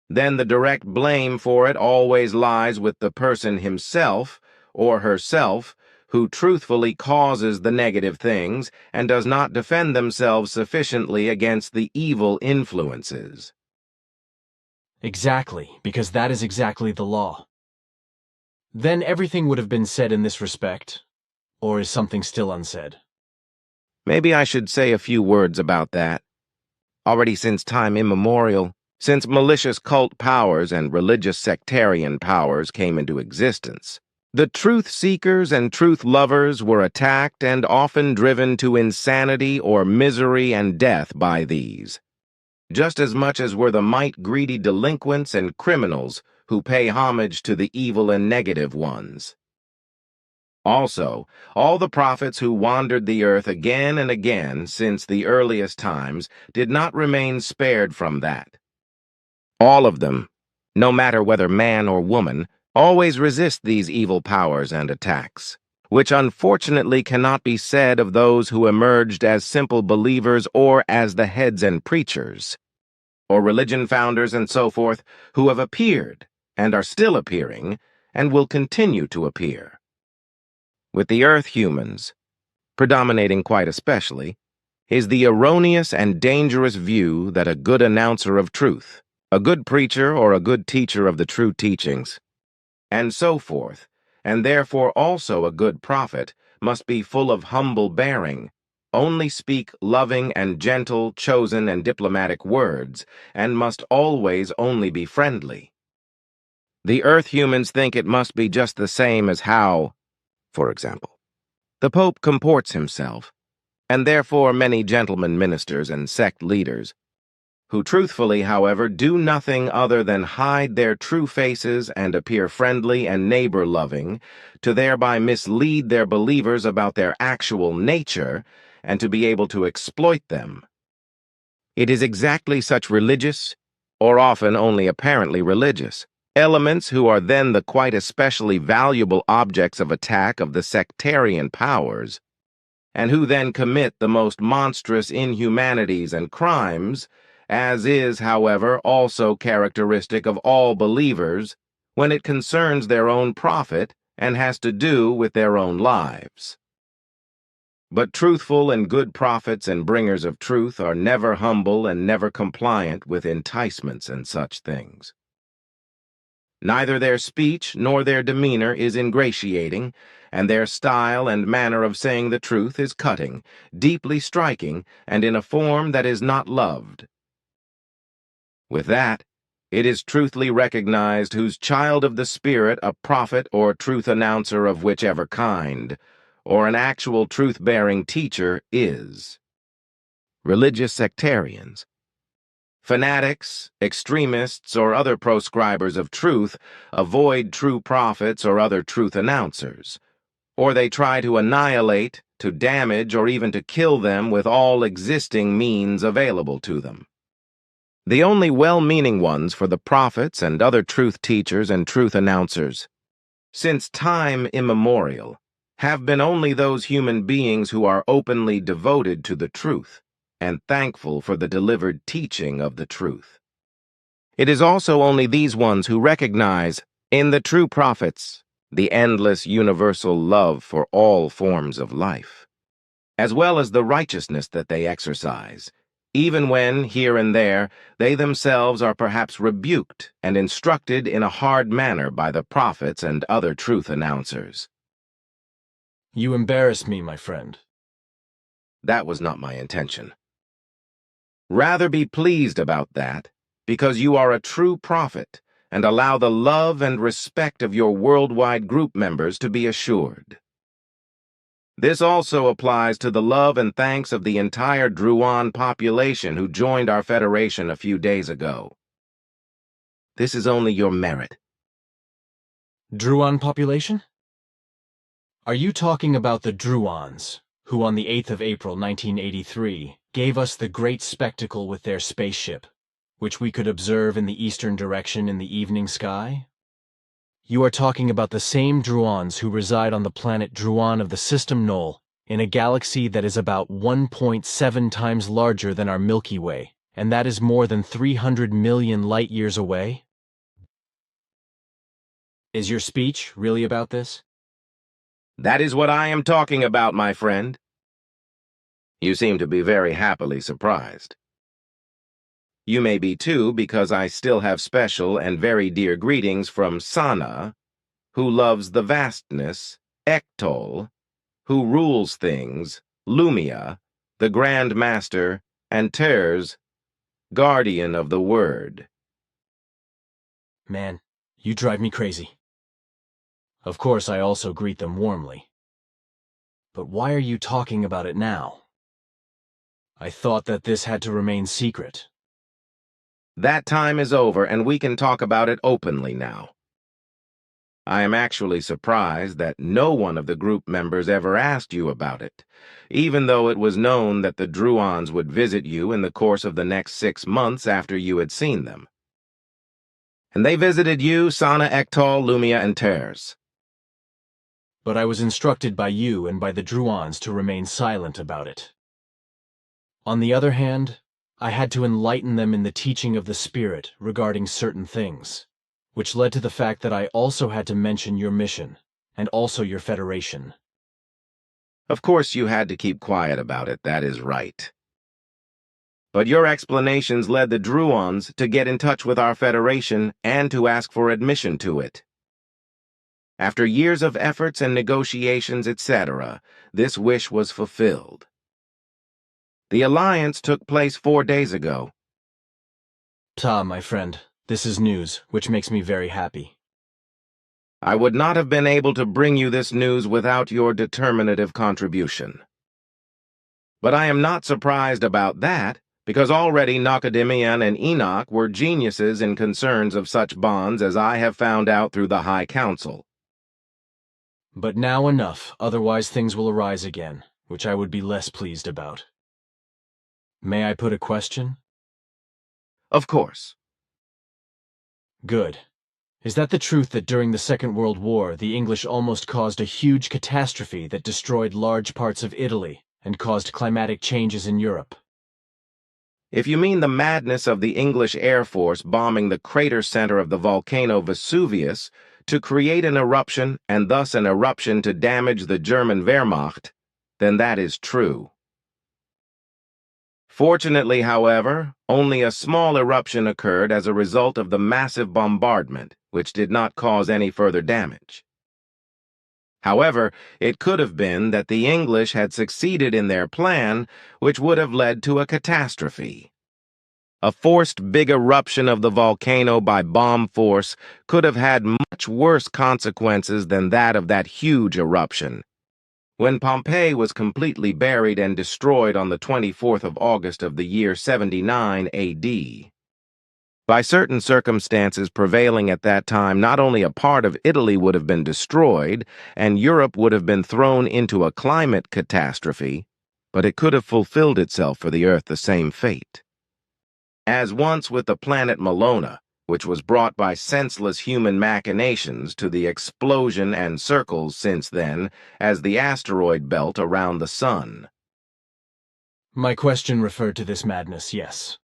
then the direct blame for it always lies with the person himself or herself who truthfully causes the negative things and does not defend themselves sufficiently against the evil influences. Exactly, because that is exactly the law. Then everything would have been said in this respect, or is something still unsaid? Maybe I should say a few words about that. Already since time immemorial, since malicious cult powers and religious sectarian powers came into existence, the truth-seekers and truth-lovers were attacked and often driven to insanity or misery and death by these, just as much as were the might-greedy delinquents and criminals who pay homage to the evil and negative ones. Also, all the prophets who wandered the earth again and again since the earliest times did not remain spared from that. All of them, no matter whether man or woman, always resist these evil powers and attacks, which unfortunately cannot be said of those who emerged as simple believers or as the heads and preachers, or religion founders and so forth, who have appeared and are still appearing and will continue to appear. With the earth humans, predominating quite especially, is the erroneous and dangerous view that a good announcer of truth, a good preacher or a good teacher of the true teachings, and so forth, and therefore also a good prophet, must be full of humble bearing, only speak loving and gentle, chosen and diplomatic words, and must always only be friendly. The earth humans think it must be just the same as how, for example, the Pope comports himself, and therefore many gentlemen ministers and sect leaders, who truthfully, however, do nothing other than hide their true faces and appear friendly and neighbor-loving, to thereby mislead their believers about their actual nature and to be able to exploit them. It is exactly such religious, or often only apparently religious, elements who are then the quite especially valuable objects of attack of the sectarian powers, and who then commit the most monstrous inhumanities and crimes, as is, however, also characteristic of all believers when it concerns their own profit and has to do with their own lives. But truthful and good prophets and bringers of truth are never humble and never compliant with enticements and such things. Neither their speech nor their demeanor is ingratiating, and their style and manner of saying the truth is cutting, deeply striking, and in a form that is not loved. With that, it is truthfully recognized whose child of the Spirit a prophet or truth announcer of whichever kind, or an actual truth-bearing teacher is. Religious sectarians, fanatics, extremists, or other proscribers of truth avoid true prophets or other truth announcers, or they try to annihilate, to damage, or even to kill them with all existing means available to them. The only well-meaning ones for the prophets and other truth teachers and truth announcers, since time immemorial, have been only those human beings who are openly devoted to the truth and thankful for the delivered teaching of the truth. It is also only these ones who recognize, in the true prophets, the endless universal love for all forms of life, as well as the righteousness that they exercise, even when, here and there, they themselves are perhaps rebuked and instructed in a hard manner by the prophets and other truth announcers. You embarrass me, my friend. That was not my intention. Rather be pleased about that, because you are a true prophet, and allow the love and respect of your worldwide group members to be assured. This also applies to the love and thanks of the entire Druan population who joined our Federation a few days ago. This is only your merit. Druan population? Are you talking about the Druans, who on the 8th of April 1983 gave us the great spectacle with their spaceship, which we could observe in the eastern direction in the evening sky? You are talking about the same Druans who reside on the planet Druan of the System Null, in a galaxy that is about 1.7 times larger than our Milky Way, and that is more than 300 million light-years away? Is your speech really about this? That is what I am talking about, my friend. You seem to be very happily surprised. You may be too, because I still have special and very dear greetings from Sana, who loves the vastness, Ektol, who rules things, Lumia, the Grand Master, and Ters, guardian of the Word. Man, you drive me crazy. Of course, I also greet them warmly. But why are you talking about it now? I thought that this had to remain secret. That time is over, and we can talk about it openly now. I am actually surprised that no one of the group members ever asked you about it, even though it was known that the Druans would visit you in the course of the next 6 months after you had seen them. And they visited you, Sana, Ektol, Lumia, and Ters. But I was instructed by you and by the Druans to remain silent about it. On the other hand, I had to enlighten them in the teaching of the Spirit regarding certain things, which led to the fact that I also had to mention your mission, and also your Federation. Of course you had to keep quiet about it, that is right. But your explanations led the Druans to get in touch with our Federation and to ask for admission to it. After years of efforts and negotiations, etc., this wish was fulfilled. The alliance took place 4 days ago. Ptaah, my friend, this is news, which makes me very happy. I would not have been able to bring you this news without your determinative contribution. But I am not surprised about that, because already Nakadimian and Enoch were geniuses in concerns of such bonds as I have found out through the High Council. But now enough, otherwise things will arise again, which I would be less pleased about. May I put a question? Of course. Good. Is that the truth that during the Second World War, the English almost caused a huge catastrophe that destroyed large parts of Italy and caused climatic changes in Europe? If you mean the madness of the English Air Force bombing the crater center of the volcano Vesuvius to create an eruption and thus an eruption to damage the German Wehrmacht, then that is true. Fortunately, however, only a small eruption occurred as a result of the massive bombardment, which did not cause any further damage. However, it could have been that the English had succeeded in their plan, which would have led to a catastrophe. A forced big eruption of the volcano by bomb force could have had much worse consequences than that of that huge eruption. When Pompeii was completely buried and destroyed on the 24th of August of the year 79 AD. By certain circumstances prevailing at that time, not only a part of Italy would have been destroyed, and Europe would have been thrown into a climate catastrophe, but it could have fulfilled itself for the Earth the same fate. As once with the planet Malona, which was brought by senseless human machinations to the explosion and circles since then as the asteroid belt around the sun. My question referred to this madness, yes.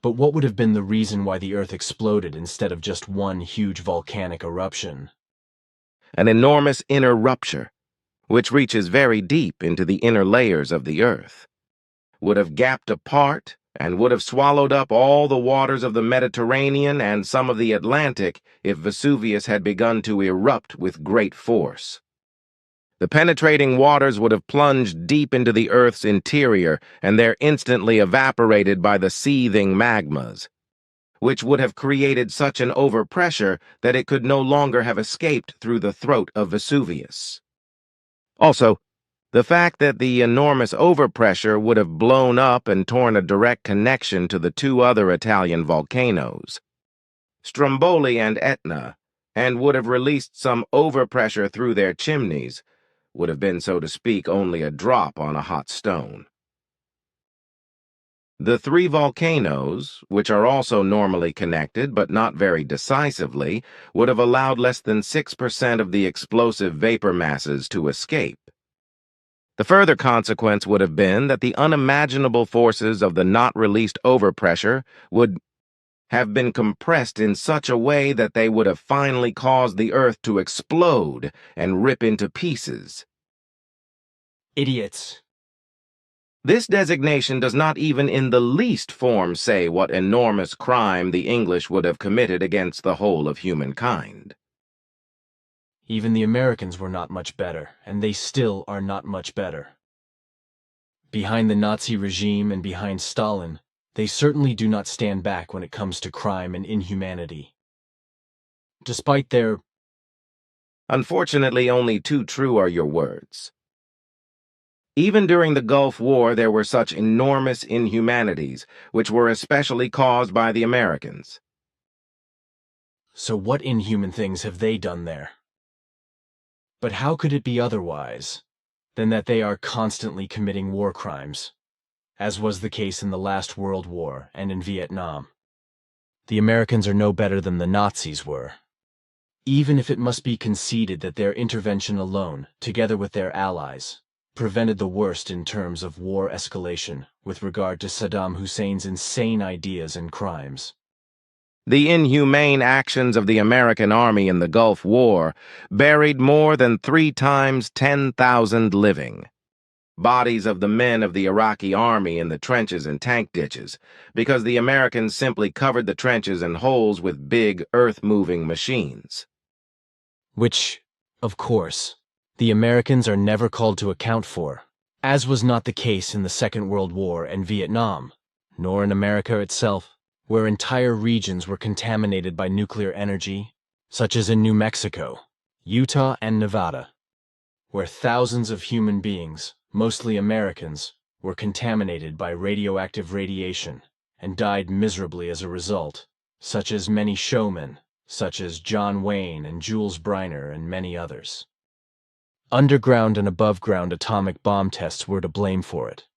But what would have been the reason why the Earth exploded instead of just one huge volcanic eruption? An enormous inner rupture, which reaches very deep into the inner layers of the Earth, would have gapped apart and would have swallowed up all the waters of the Mediterranean and some of the Atlantic if Vesuvius had begun to erupt with great force. The penetrating waters would have plunged deep into the Earth's interior and there instantly evaporated by the seething magmas, which would have created such an overpressure that it could no longer have escaped through the throat of Vesuvius. Also, the fact that the enormous overpressure would have blown up and torn a direct connection to the two other Italian volcanoes, Stromboli and Etna, and would have released some overpressure through their chimneys, would have been, so to speak, only a drop on a hot stone. The three volcanoes, which are also normally connected but not very decisively, would have allowed less than 6% of the explosive vapor masses to escape. The further consequence would have been that the unimaginable forces of the not-released overpressure would have been compressed in such a way that they would have finally caused the Earth to explode and rip into pieces. Idiots. This designation does not even in the least form say what enormous crime the English would have committed against the whole of humankind. Even the Americans were not much better, and they still are not much better. Behind the Nazi regime and behind Stalin, they certainly do not stand back when it comes to crime and inhumanity. Despite their... Unfortunately, only too true are your words. Even during the Gulf War, there were such enormous inhumanities, which were especially caused by the Americans. So what inhuman things have they done there? But how could it be otherwise than that they are constantly committing war crimes, as was the case in the last World War and in Vietnam? The Americans are no better than the Nazis were, even if it must be conceded that their intervention alone, together with their allies, prevented the worst in terms of war escalation with regard to Saddam Hussein's insane ideas and crimes. The inhumane actions of the American Army in the Gulf War buried more than 3 times 10,000 living. Bodies of the men of the Iraqi army in the trenches and tank ditches, because the Americans simply covered the trenches and holes with big, earth-moving machines. Which, of course, the Americans are never called to account for, as was not the case in the Second World War and Vietnam, nor in America itself, where entire regions were contaminated by nuclear energy, such as in New Mexico, Utah, and Nevada, where thousands of human beings, mostly Americans, were contaminated by radioactive radiation and died miserably as a result, such as many showmen, such as John Wayne and Jules Briner and many others. Underground and above-ground atomic bomb tests were to blame for it,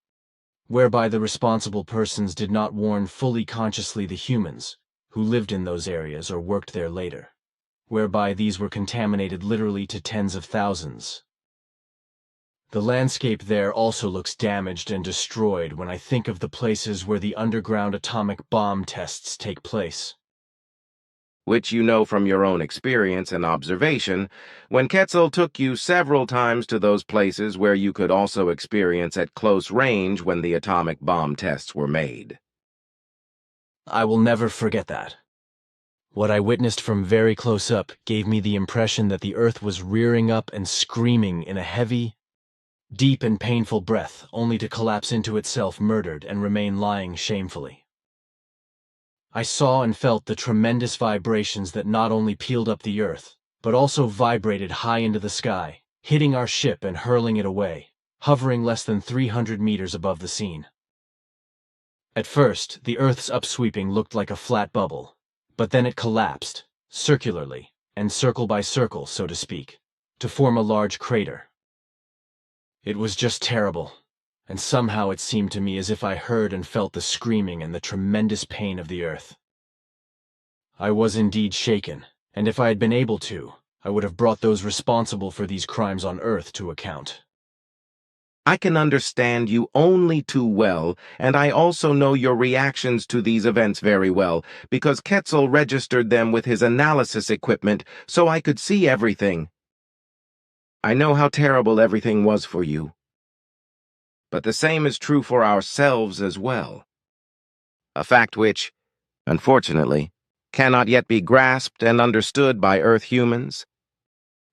whereby the responsible persons did not warn fully consciously the humans who lived in those areas or worked there later, whereby these were contaminated literally to tens of thousands. The landscape there also looks damaged and destroyed when I think of the places where the underground atomic bomb tests take place. Which you know from your own experience and observation, when Quetzal took you several times to those places where you could also experience at close range when the atomic bomb tests were made. I will never forget that. What I witnessed from very close up gave me the impression that the Earth was rearing up and screaming in a heavy, deep and painful breath, only to collapse into itself murdered and remain lying shamefully. I saw and felt the tremendous vibrations that not only peeled up the Earth, but also vibrated high into the sky, hitting our ship and hurling it away, hovering less than 300 meters above the scene. At first, the Earth's upsweeping looked like a flat bubble, but then it collapsed, circularly, and circle by circle, so to speak, to form a large crater. It was just terrible, and somehow it seemed to me as if I heard and felt the screaming and the tremendous pain of the Earth. I was indeed shaken, and if I had been able to, I would have brought those responsible for these crimes on Earth to account. I can understand you only too well, and I also know your reactions to these events very well, because Quetzal registered them with his analysis equipment so I could see everything. I know how terrible everything was for you. But the same is true for ourselves as well. A fact which, unfortunately, cannot yet be grasped and understood by Earth humans,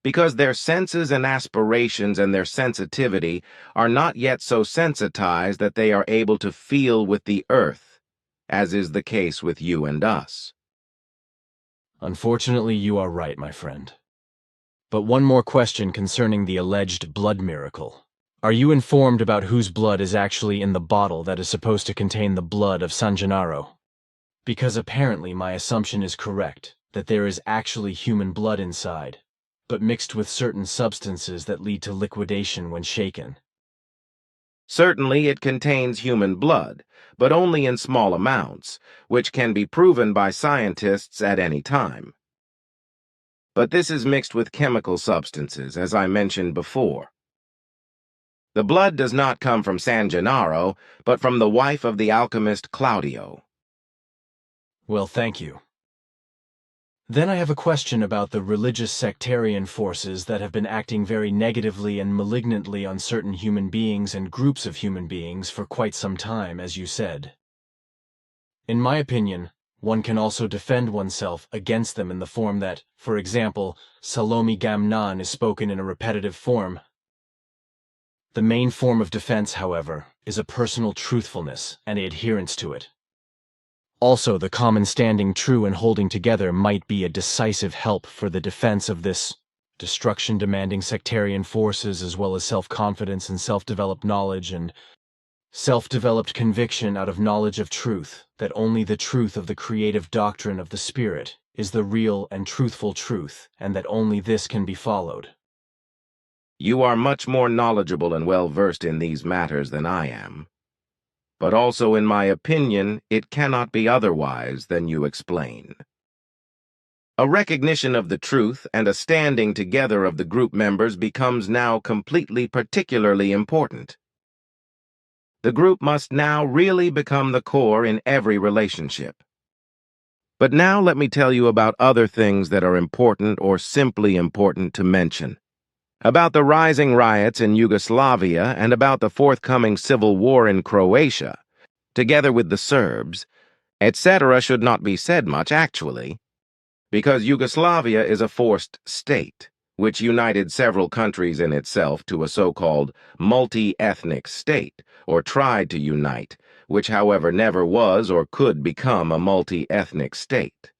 because their senses and aspirations and their sensitivity are not yet so sensitized that they are able to feel with the Earth, as is the case with you and us. Unfortunately, you are right, my friend. But one more question concerning the alleged blood miracle. Are you informed about whose blood is actually in the bottle that is supposed to contain the blood of San Gennaro? Because apparently my assumption is correct, that there is actually human blood inside, but mixed with certain substances that lead to liquidation when shaken. Certainly it contains human blood, but only in small amounts, which can be proven by scientists at any time. But this is mixed with chemical substances, as I mentioned before. The blood does not come from San Gennaro, but from the wife of the alchemist Claudio. Well, thank you. Then I have a question about the religious sectarian forces that have been acting very negatively and malignantly on certain human beings and groups of human beings for quite some time, as you said. In my opinion, one can also defend oneself against them in the form that, for example, Salome Gamnan is spoken in a repetitive form. The main form of defense, however, is a personal truthfulness and adherence to it. Also, the common standing true and holding together might be a decisive help for the defense of this destruction-demanding sectarian forces, as well as self-confidence and self-developed knowledge and self-developed conviction out of knowledge of truth, that only the truth of the creative doctrine of the Spirit is the real and truthful truth, and that only this can be followed. You are much more knowledgeable and well-versed in these matters than I am. But also, in my opinion, it cannot be otherwise than you explain. A recognition of the truth and a standing together of the group members becomes now particularly important. The group must now really become the core in every relationship. But now let me tell you about other things that are important or simply important to mention. About the rising riots in Yugoslavia and about the forthcoming civil war in Croatia, together with the Serbs, etc. should not be said much, actually, because Yugoslavia is a forced state, which united several countries in itself to a so-called multi-ethnic state, or tried to unite, which however never was or could become a multi-ethnic state.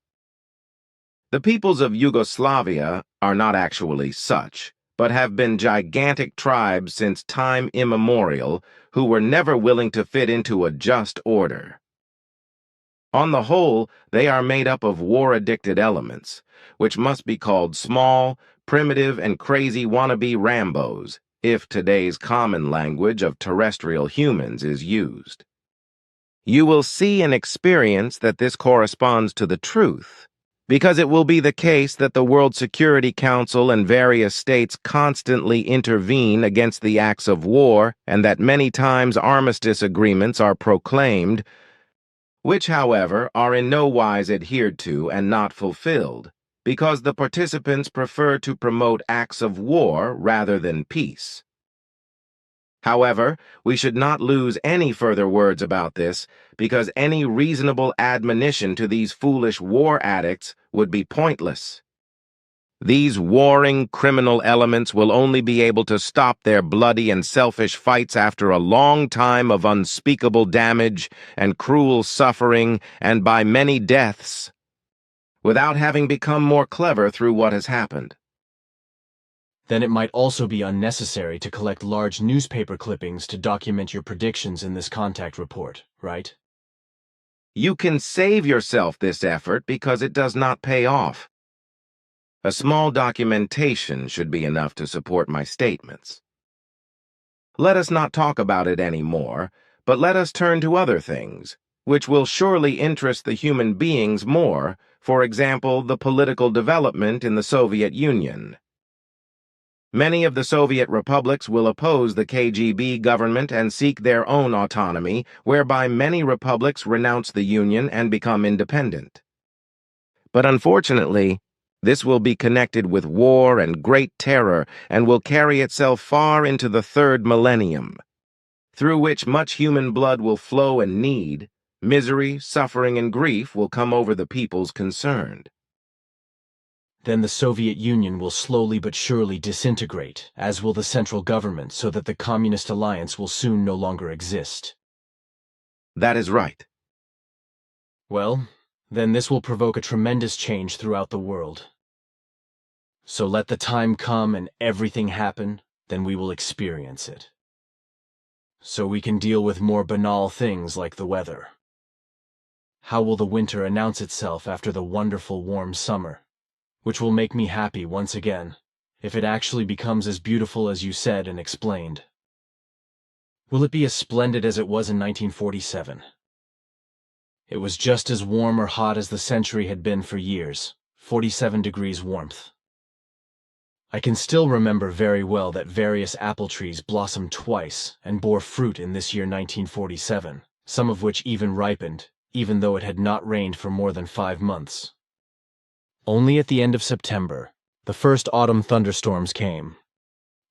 The peoples of Yugoslavia are not actually such, but have been gigantic tribes since time immemorial who were never willing to fit into a just order. On the whole, they are made up of war-addicted elements, which must be called small, primitive, and crazy wannabe Rambos, if today's common language of terrestrial humans is used. You will see and experience that this corresponds to the truth, because it will be the case that the World Security Council and various states constantly intervene against the acts of war, and that many times armistice agreements are proclaimed, which, however, are in no wise adhered to and not fulfilled, because the participants prefer to promote acts of war rather than peace. However, we should not lose any further words about this, because any reasonable admonition to these foolish war addicts would be pointless. These warring criminal elements will only be able to stop their bloody and selfish fights after a long time of unspeakable damage and cruel suffering and by many deaths, without having become more clever through what has happened. Then it might also be unnecessary to collect large newspaper clippings to document your predictions in this contact report, right? You can save yourself this effort because it does not pay off. A small documentation should be enough to support my statements. Let us not talk about it anymore, but let us turn to other things, which will surely interest the human beings more, for example, the political development in the Soviet Union. Many of the Soviet republics will oppose the KGB government and seek their own autonomy, whereby many republics renounce the Union and become independent. But unfortunately, this will be connected with war and great terror and will carry itself far into the third millennium, through which much human blood will flow and need, misery, suffering, and grief will come over the peoples concerned. Then the Soviet Union will slowly but surely disintegrate, as will the central government, so that the Communist alliance will soon no longer exist. That is right. Well, then this will provoke a tremendous change throughout the world. So let the time come and everything happen, then we will experience it. So we can deal with more banal things like the weather. How will the winter announce itself after the wonderful warm summer, which will make me happy once again, if it actually becomes as beautiful as you said and explained? Will it be as splendid as it was in 1947? It was just as warm or hot as the century had been for years, 47 degrees warmth. I can still remember very well that various apple trees blossomed twice and bore fruit in this year 1947, some of which even ripened, even though it had not rained for more than 5 months. Only at the end of September, the first autumn thunderstorms came,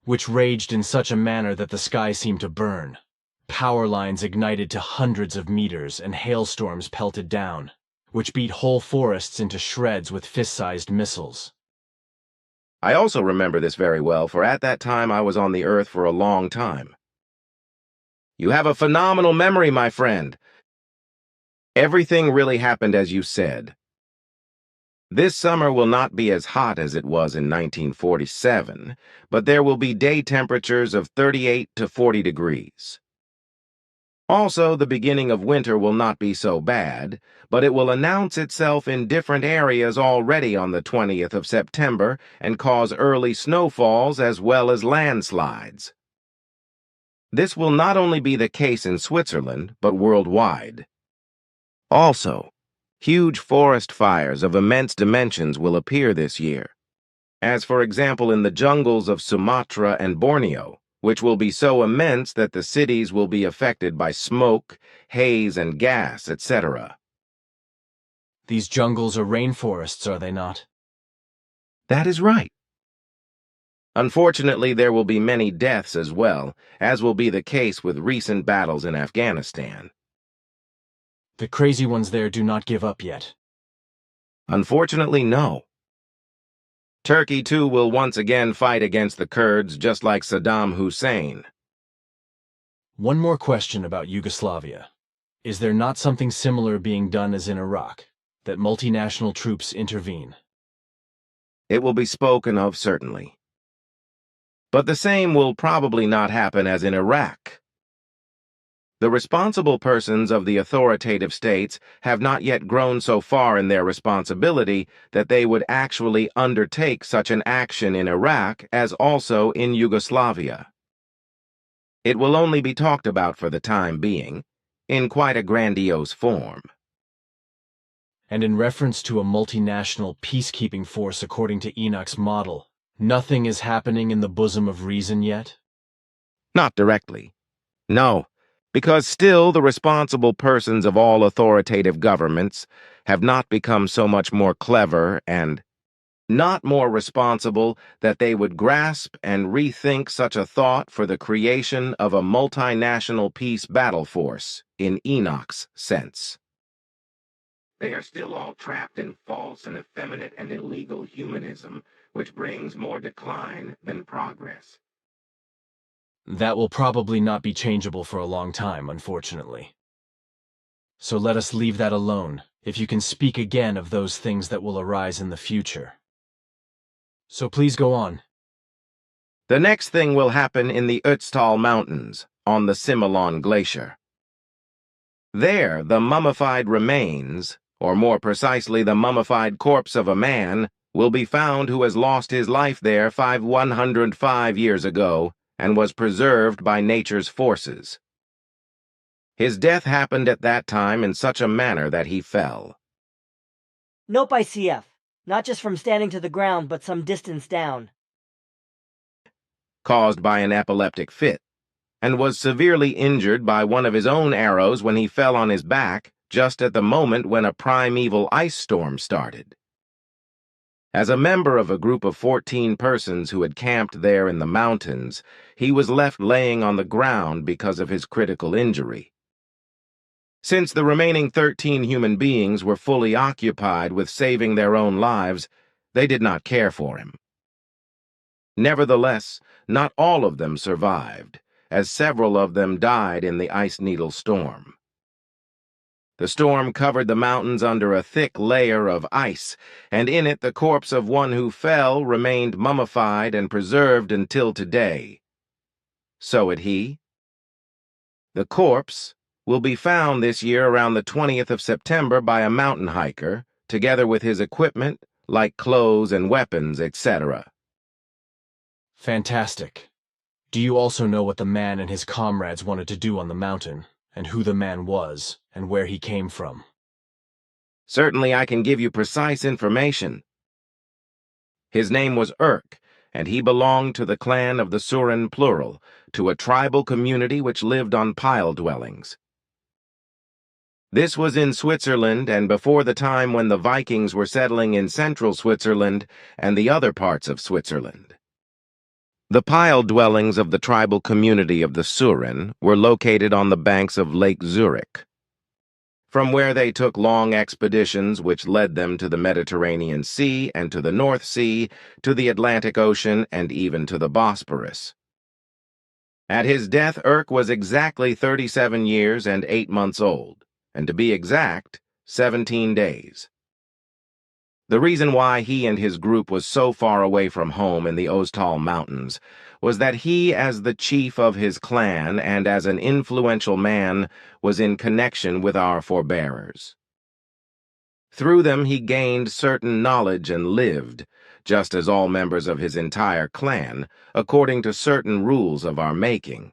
which raged in such a manner that the sky seemed to burn. Power lines ignited to hundreds of meters and hailstorms pelted down, which beat whole forests into shreds with fist-sized missiles. I also remember this very well, for at that time I was on the Earth for a long time. You have a phenomenal memory, my friend. Everything really happened as you said. This summer will not be as hot as it was in 1947, but there will be day temperatures of 38 to 40 degrees. Also, the beginning of winter will not be so bad, but it will announce itself in different areas already on the 20th of September and cause early snowfalls as well as landslides. This will not only be the case in Switzerland, but worldwide. Also, huge forest fires of immense dimensions will appear this year, as for example in the jungles of Sumatra and Borneo, which will be so immense that the cities will be affected by smoke, haze, and gas, etc. These jungles are rainforests, are they not? That is right. Unfortunately, there will be many deaths as well, as will be the case with recent battles in Afghanistan. The crazy ones there do not give up yet. Unfortunately, no. Turkey, too, will once again fight against the Kurds, just like Saddam Hussein. One more question about Yugoslavia. Is there not something similar being done as in Iraq, that multinational troops intervene? It will be spoken of, certainly. But the same will probably not happen as in Iraq. The responsible persons of the authoritative states have not yet grown so far in their responsibility that they would actually undertake such an action in Iraq as also in Yugoslavia. It will only be talked about for the time being, in quite a grandiose form. And in reference to a multinational peacekeeping force according to Enoch's model, nothing is happening in the bosom of reason yet? Not directly. No, because still the responsible persons of all authoritative governments have not become so much more clever and not more responsible that they would grasp and rethink such a thought for the creation of a multinational peace battle force in Enoch's sense. They are still all trapped in false and effeminate and illegal humanism, which brings more decline than progress. That will probably not be changeable for a long time, unfortunately. So let us leave that alone, if you can speak again of those things that will arise in the future. So please go on. The next thing will happen in the Ptaah Mountains, on the Similon Glacier. There, the mummified remains, or more precisely the mummified corpse of a man, will be found who has lost his life there 105 years ago and was preserved by nature's forces. His death happened at that time in such a manner that he fell. Nope, ICF. Not just from standing to the ground, but some distance down. Caused by an epileptic fit, and was severely injured by one of his own arrows when he fell on his back just at the moment when a primeval ice storm started. As a member of a group of 14 persons who had camped there in the mountains, he was left laying on the ground because of his critical injury. Since the remaining 13 human beings were fully occupied with saving their own lives, they did not care for him. Nevertheless, not all of them survived, as several of them died in the ice needle storm. The storm covered the mountains under a thick layer of ice, and in it the corpse of one who fell remained mummified and preserved until today. So had he. The corpse will be found this year around the 20th of September by a mountain hiker, together with his equipment, like clothes and weapons, etc. Fantastic. Do you also know what the man and his comrades wanted to do on the mountain, and who the man was, and where he came from? Certainly I can give you precise information. His name was Urk, and he belonged to the clan of the Suren plural, to a tribal community which lived on pile dwellings. This was in Switzerland and before the time when the Vikings were settling in central Switzerland and the other parts of Switzerland. The pile dwellings of the tribal community of the Suren were located on the banks of Lake Zurich, from where they took long expeditions which led them to the Mediterranean Sea and to the North Sea, to the Atlantic Ocean, and even to the Bosporus. At his death, Urk was exactly 37 years and 8 months old, and to be exact, 17 days. The reason why he and his group was so far away from home in the Ptaah Mountains was that he, as the chief of his clan and as an influential man, was in connection with our forebearers. Through them he gained certain knowledge and lived, just as all members of his entire clan, according to certain rules of our making.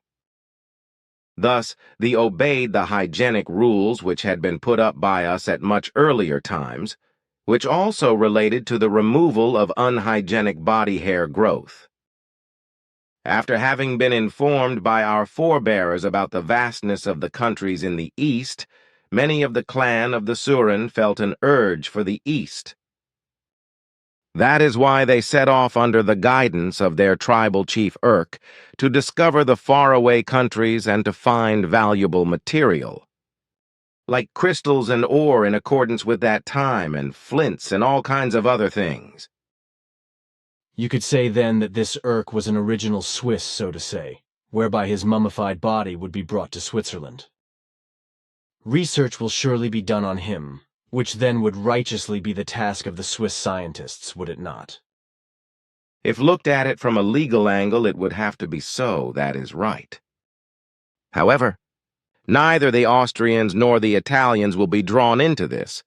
Thus, they obeyed the hygienic rules which had been put up by us at much earlier times, which also related to the removal of unhygienic body hair growth. After having been informed by our forebears about the vastness of the countries in the east, many of the clan of the Suren felt an urge for the east. That is why they set off under the guidance of their tribal chief Urk to discover the faraway countries and to find valuable material, like crystals and ore in accordance with that time, and flints and all kinds of other things. You could say then that this Urk was an original Swiss, so to say, whereby his mummified body would be brought to Switzerland. Research will surely be done on him, which then would righteously be the task of the Swiss scientists, would it not? If looked at it from a legal angle, it would have to be so, that is right. However, neither the Austrians nor the Italians will be drawn into this,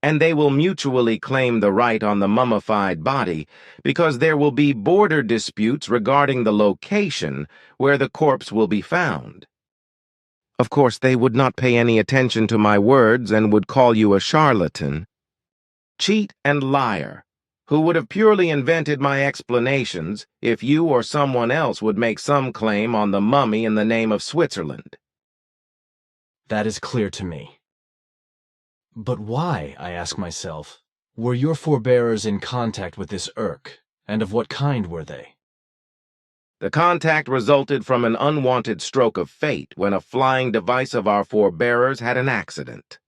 and they will mutually claim the right on the mummified body because there will be border disputes regarding the location where the corpse will be found. Of course, they would not pay any attention to my words and would call you a charlatan, cheat and liar, who would have purely invented my explanations if you or someone else would make some claim on the mummy in the name of Switzerland. That is clear to me. But why, I ask myself, were your forebearers in contact with this Urk, and of what kind were they? The contact resulted from an unwanted stroke of fate when a flying device of our forebearers had an accident.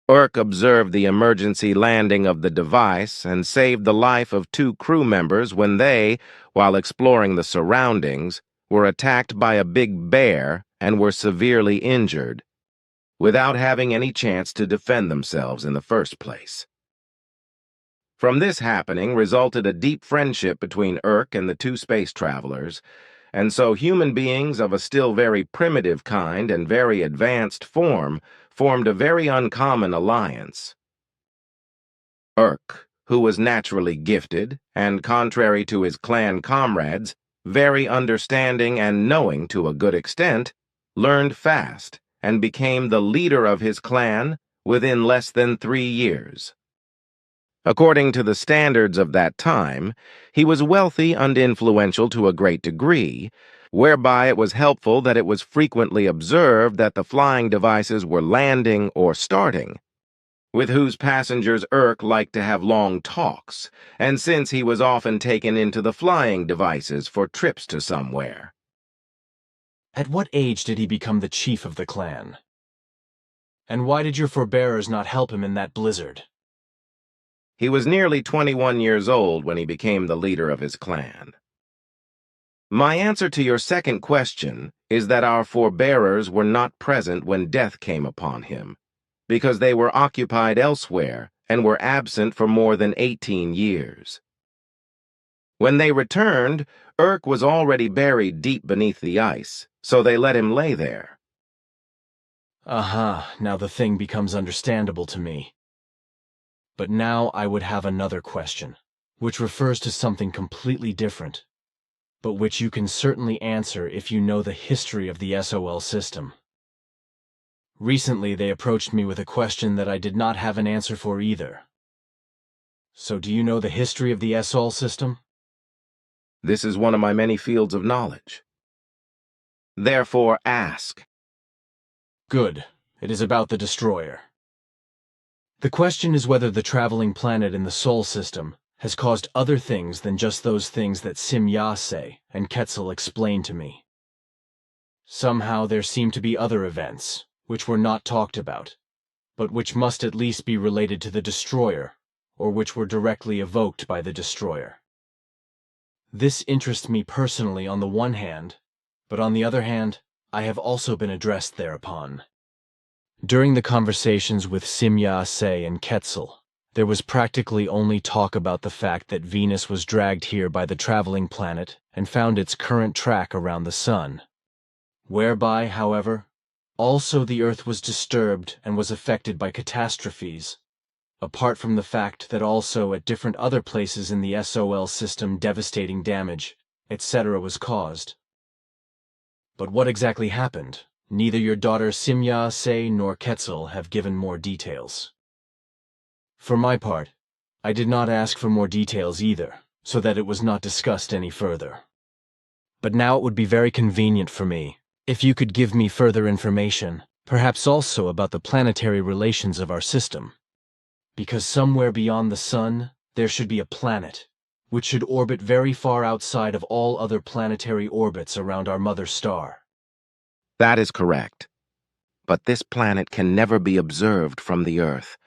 Urk observed the emergency landing of the device and saved the life of 2 crew members when they, while exploring the surroundings, were attacked by a big bear and were severely injured, without having any chance to defend themselves in the first place. From this happening resulted a deep friendship between Urk and the 2 space travelers, and so human beings of a still very primitive kind and very advanced form formed a very uncommon alliance. Urk, who was naturally gifted, and contrary to his clan comrades, very understanding and knowing to a good extent, learned fast and became the leader of his clan within less than 3 years. According to the standards of that time, he was wealthy and influential to a great degree, whereby it was helpful that it was frequently observed that the flying devices were landing or starting, with whose passengers Urk liked to have long talks, and since he was often taken into the flying devices for trips to somewhere. At what age did he become the chief of the clan? And why did your forebearers not help him in that blizzard? He was nearly 21 years old when he became the leader of his clan. My answer to your second question is that our forebearers were not present when death came upon him, because they were occupied elsewhere and were absent for more than 18 years. When they returned, Urk was already buried deep beneath the ice, so they let him lay there. Aha, now the thing becomes understandable to me. But now I would have another question, which refers to something completely different, but which you can certainly answer if you know the history of the SOL system. Recently they approached me with a question that I did not have an answer for either. So do you know the history of the SOL system? This is one of my many fields of knowledge. Therefore, ask. Good. It is about the destroyer. The question is whether the traveling planet in the Sol system has caused other things than just those things that Simya and Quetzal explained to me. Somehow there seem to be other events, which were not talked about, but which must at least be related to the destroyer, or which were directly evoked by the destroyer. This interests me personally on the one hand, but on the other hand, I have also been addressed thereupon. During the conversations with Simya and Quetzal, there was practically only talk about the fact that Venus was dragged here by the traveling planet and found its current track around the sun, whereby, however, also the Earth was disturbed and was affected by catastrophes, apart from the fact that also at different other places in the SOL system devastating damage, etc. was caused. But what exactly happened? Neither your daughter Simya nor Quetzal have given more details. For my part, I did not ask for more details either, so that it was not discussed any further. But now it would be very convenient for me if you could give me further information, perhaps also about the planetary relations of our system. Because somewhere beyond the sun, there should be a planet, which should orbit very far outside of all other planetary orbits around our mother star. That is correct. But this planet can never be observed from the Earth,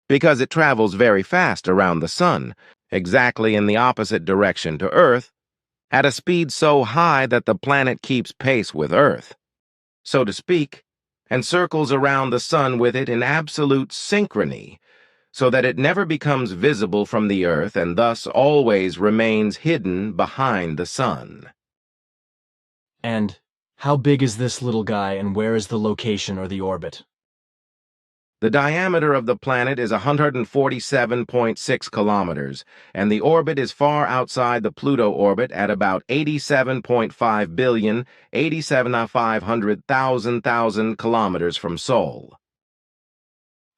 because it travels very fast around the sun, exactly in the opposite direction to Earth, at a speed so high that the planet keeps pace with Earth, so to speak, and circles around the sun with it in absolute synchrony, so that it never becomes visible from the Earth and thus always remains hidden behind the Sun. And how big is this little guy, and where is the location or the orbit? The diameter of the planet is 147.6 kilometers, and the orbit is far outside the Pluto orbit at about 87.5 billion, 87,500,000 kilometers from Sol.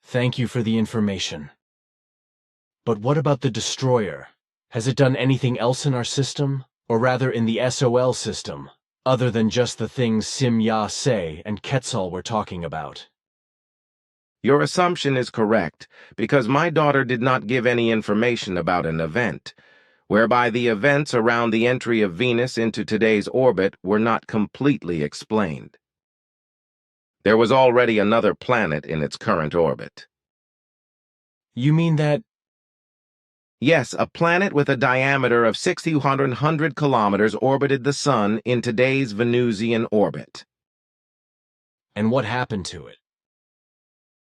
Thank you for the information. But what about the destroyer? Has it done anything else in our system, or rather in the SOL system, other than just the things Sim-Ya Se and Quetzal were talking about? Your assumption is correct, because my daughter did not give any information about an event, whereby the events around the entry of Venus into today's orbit were not completely explained. There was already another planet in its current orbit. You mean that? Yes, a planet with a diameter of 6,100 kilometers orbited the Sun in today's Venusian orbit. And what happened to it?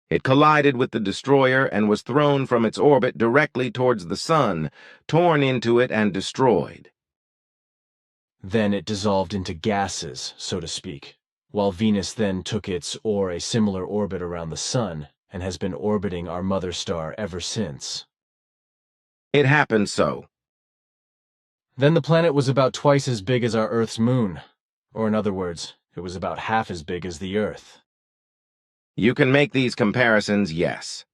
It collided with the destroyer and was thrown from its orbit directly towards the Sun, torn into it and destroyed. Then it dissolved into gases, so to speak, while Venus then took its or a similar orbit around the Sun and has been orbiting our mother star ever since. It happened so. Then the planet was about twice as big as our Earth's moon, or in other words, it was about half as big as the Earth. You can make these comparisons, yes.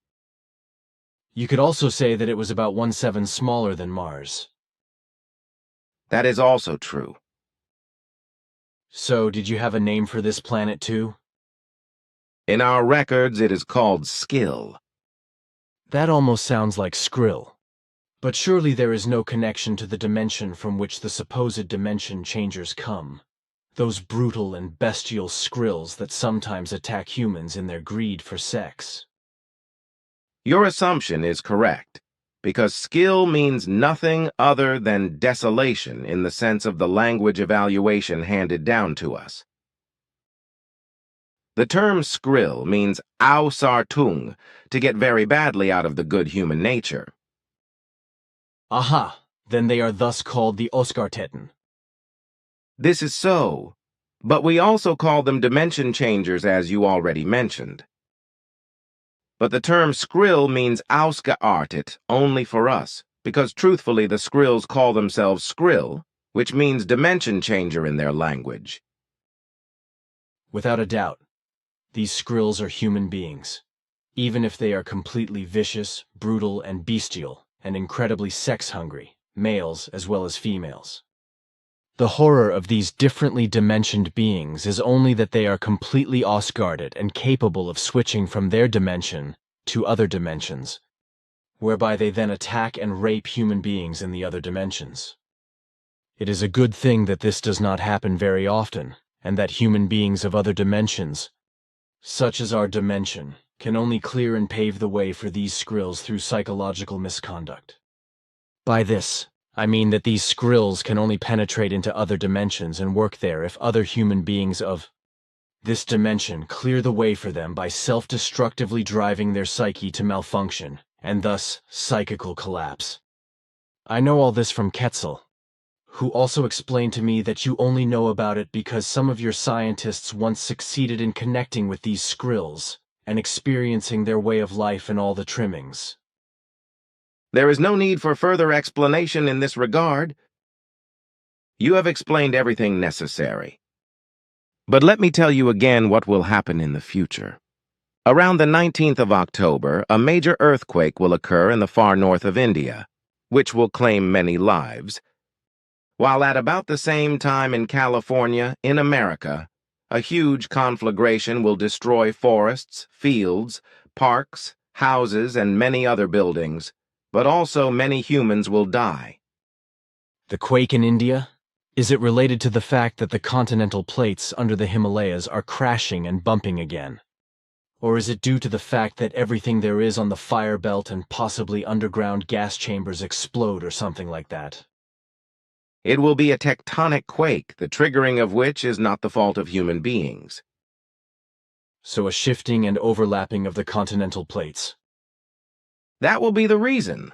You could also say that it was about 1/7 smaller than Mars. That is also true. So, did you have a name for this planet too? In our records, it is called Skill. That almost sounds like Skrill. But surely there is no connection to the dimension from which the supposed dimension changers come. Those brutal and bestial Skrills that sometimes attack humans in their greed for sex. Your assumption is correct, because skill means nothing other than desolation in the sense of the language evaluation handed down to us. The term skrill means Ausartung, to get very badly out of the good human nature. Aha, then they are thus called the Oscartetten. This is so, but we also call them dimension changers, as you already mentioned. But the term skrill means ausgeartet only for us, because truthfully the skrills call themselves skrill, which means dimension changer in their language. Without a doubt, these Skrills are human beings, even if they are completely vicious, brutal, and bestial, and incredibly sex-hungry, males as well as females. The horror of these differently dimensioned beings is only that they are completely Osguarded and capable of switching from their dimension to other dimensions, whereby they then attack and rape human beings in the other dimensions. It is a good thing that this does not happen very often, and that human beings of other dimensions, such as our dimension, can only clear and pave the way for these Skrills through psychological misconduct. By this, I mean that these Skrills can only penetrate into other dimensions and work there if other human beings of this dimension clear the way for them by self-destructively driving their psyche to malfunction, and thus psychical collapse. I know all this from Quetzal, who also explained to me that you only know about it because some of your scientists once succeeded in connecting with these Skrills and experiencing their way of life in all the trimmings. There is no need for further explanation in this regard. You have explained everything necessary. But let me tell you again what will happen in the future. Around the 19th of October, a major earthquake will occur in the far north of India, which will claim many lives, while at about the same time in California, in America, a huge conflagration will destroy forests, fields, parks, houses, and many other buildings, but also many humans will die. The quake in India? Is it related to the fact that the continental plates under the Himalayas are crashing and bumping again? Or is it due to the fact that everything there is on the fire belt and possibly underground gas chambers explode or something like that? It will be a tectonic quake, the triggering of which is not the fault of human beings. So a shifting and overlapping of the continental plates. That will be the reason.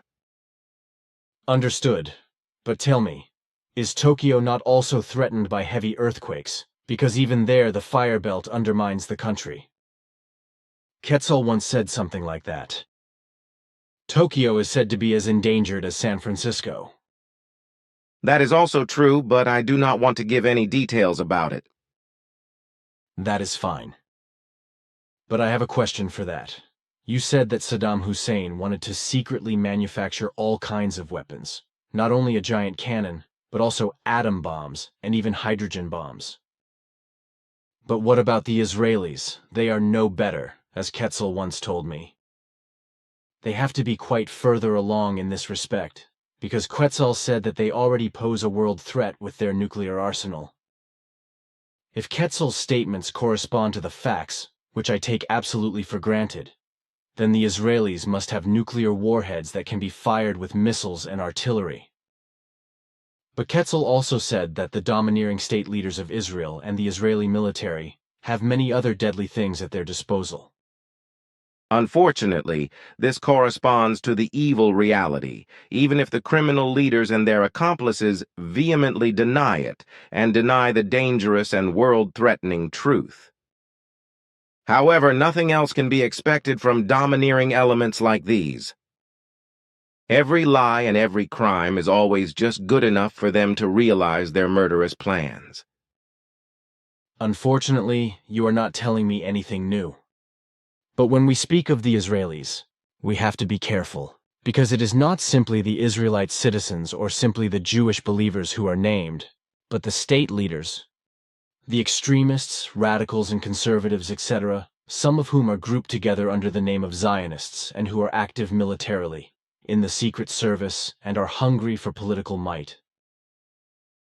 Understood. But tell me, is Tokyo not also threatened by heavy earthquakes? Because even there the fire belt undermines the country. Quetzal once said something like that. Tokyo is said to be as endangered as San Francisco. That is also true, but I do not want to give any details about it. That is fine. But I have a question for that. You said that Saddam Hussein wanted to secretly manufacture all kinds of weapons. Not only a giant cannon, but also atom bombs and even hydrogen bombs. But what about the Israelis? They are no better, as Quetzal once told me. They have to be quite further along in this respect, because Quetzal said that they already pose a world threat with their nuclear arsenal. If Quetzal's statements correspond to the facts, which I take absolutely for granted, then the Israelis must have nuclear warheads that can be fired with missiles and artillery. But Quetzal also said that the domineering state leaders of Israel and the Israeli military have many other deadly things at their disposal. Unfortunately, this corresponds to the evil reality, even if the criminal leaders and their accomplices vehemently deny it and deny the dangerous and world-threatening truth. However, nothing else can be expected from domineering elements like these. Every lie and every crime is always just good enough for them to realize their murderous plans. Unfortunately, you are not telling me anything new. But when we speak of the Israelis, we have to be careful, because it is not simply the Israelite citizens or simply the Jewish believers who are named, but the state leaders, the extremists, radicals and conservatives, etc., some of whom are grouped together under the name of Zionists and who are active militarily, in the secret service, and are hungry for political might.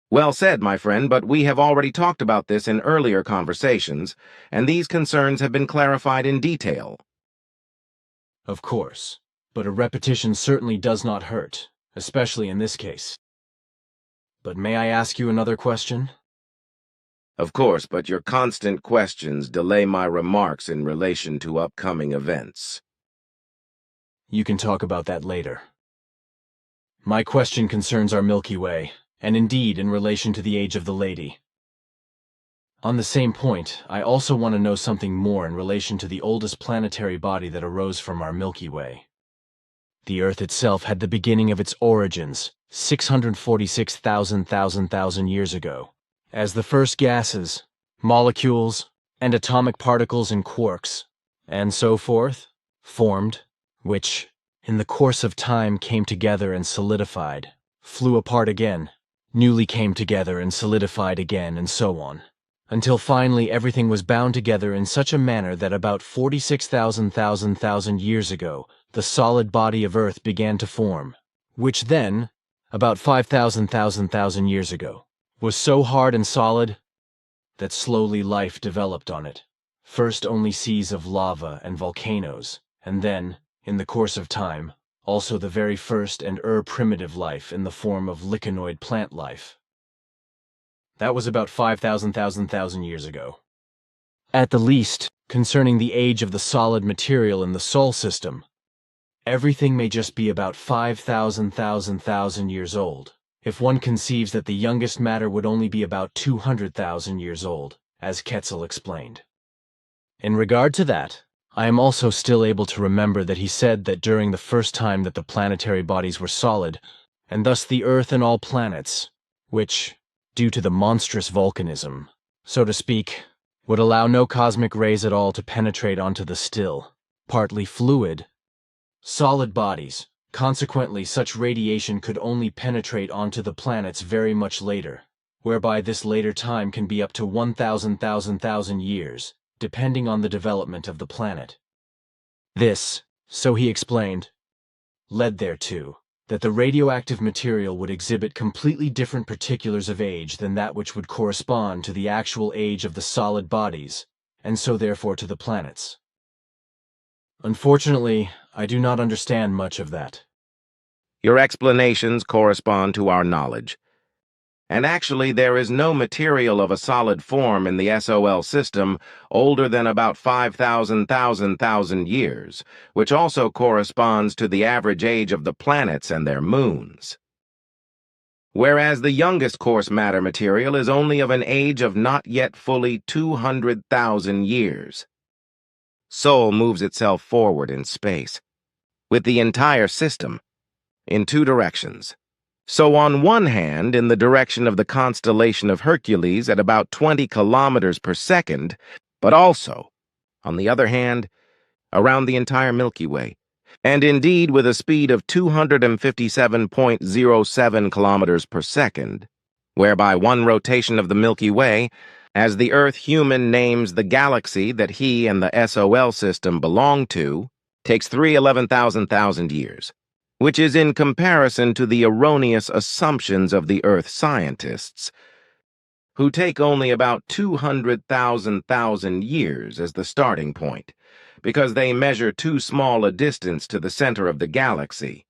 Well said, my friend, but we have already talked about this in earlier conversations, and these concerns have been clarified in detail. Of course, but a repetition certainly does not hurt, especially in this case. But may I ask you another question? Of course, but your constant questions delay my remarks in relation to upcoming events. You can talk about that later. My question concerns our Milky Way, and indeed in relation to the age of the lady. On the same point, I also want to know something more in relation to the oldest planetary body that arose from our Milky Way. The Earth itself had the beginning of its origins 646,000 years ago, as the first gases, molecules, and atomic particles and quarks, and so forth, formed, which, in the course of time came together and solidified, flew apart again, newly came together and solidified again, and so on, until finally everything was bound together in such a manner that about 46,000 years ago, the solid body of Earth began to form, which then, about 5,000 years ago, was so hard and solid that slowly life developed on it. First only seas of lava and volcanoes, and then, in the course of time, also the very first and primitive life in the form of lichenoid plant life. That was about 5,000 years ago. At the least, concerning the age of the solid material in the Sol system, everything may just be about 5,000 years old, if one conceives that the youngest matter would only be about 200,000 years old, as Quetzal explained. In regard to that, I am also still able to remember that he said that during the first time that the planetary bodies were solid, and thus the Earth and all planets, which, due to the monstrous volcanism, so to speak, would allow no cosmic rays at all to penetrate onto the still, partly fluid, solid bodies. Consequently, such radiation could only penetrate onto the planets very much later, whereby this later time can be up to 1,000 years, depending on the development of the planet. This, so he explained, led thereto that the radioactive material would exhibit completely different particulars of age than that which would correspond to the actual age of the solid bodies, and so therefore to the planets. Unfortunately, I do not understand much of that. Your explanations correspond to our knowledge. And actually, there is no material of a solid form in the SOL system older than about 5,000 years, which also corresponds to the average age of the planets and their moons. Whereas the youngest coarse matter material is only of an age of not yet fully 200,000 years. Sol moves itself forward in space, with the entire system, in two directions. So on one hand, in the direction of the constellation of Hercules at about 20 kilometers per second, but also, on the other hand, around the entire Milky Way, and indeed with a speed of 257.07 kilometers per second, whereby one rotation of the Milky Way, as the Earth-human names the galaxy that he and the SOL system belong to, takes 311,000 years, which is in comparison to the erroneous assumptions of the Earth scientists, who take only about 200,000 years as the starting point, because they measure too small a distance to the center of the galaxy.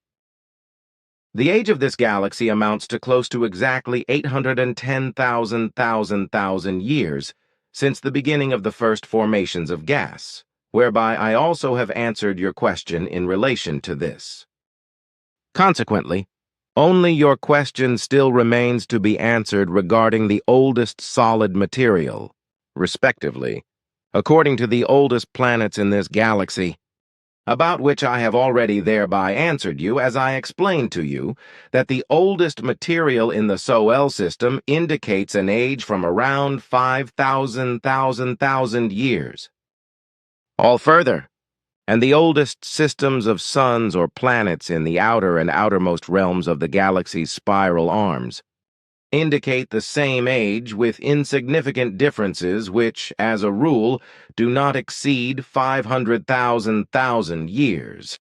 The age of this galaxy amounts to close to exactly 810,000 years since the beginning of the first formations of gas, whereby I also have answered your question in relation to this. Consequently, only your question still remains to be answered regarding the oldest solid material, respectively, according to the oldest planets in this galaxy, about which I have already thereby answered you as I explained to you that the oldest material in the SOL system indicates an age from around 5,000 years. All further, and the oldest systems of suns or planets in the outer and outermost realms of the galaxy's spiral arms indicate the same age with insignificant differences which, as a rule, do not exceed 500,000 years.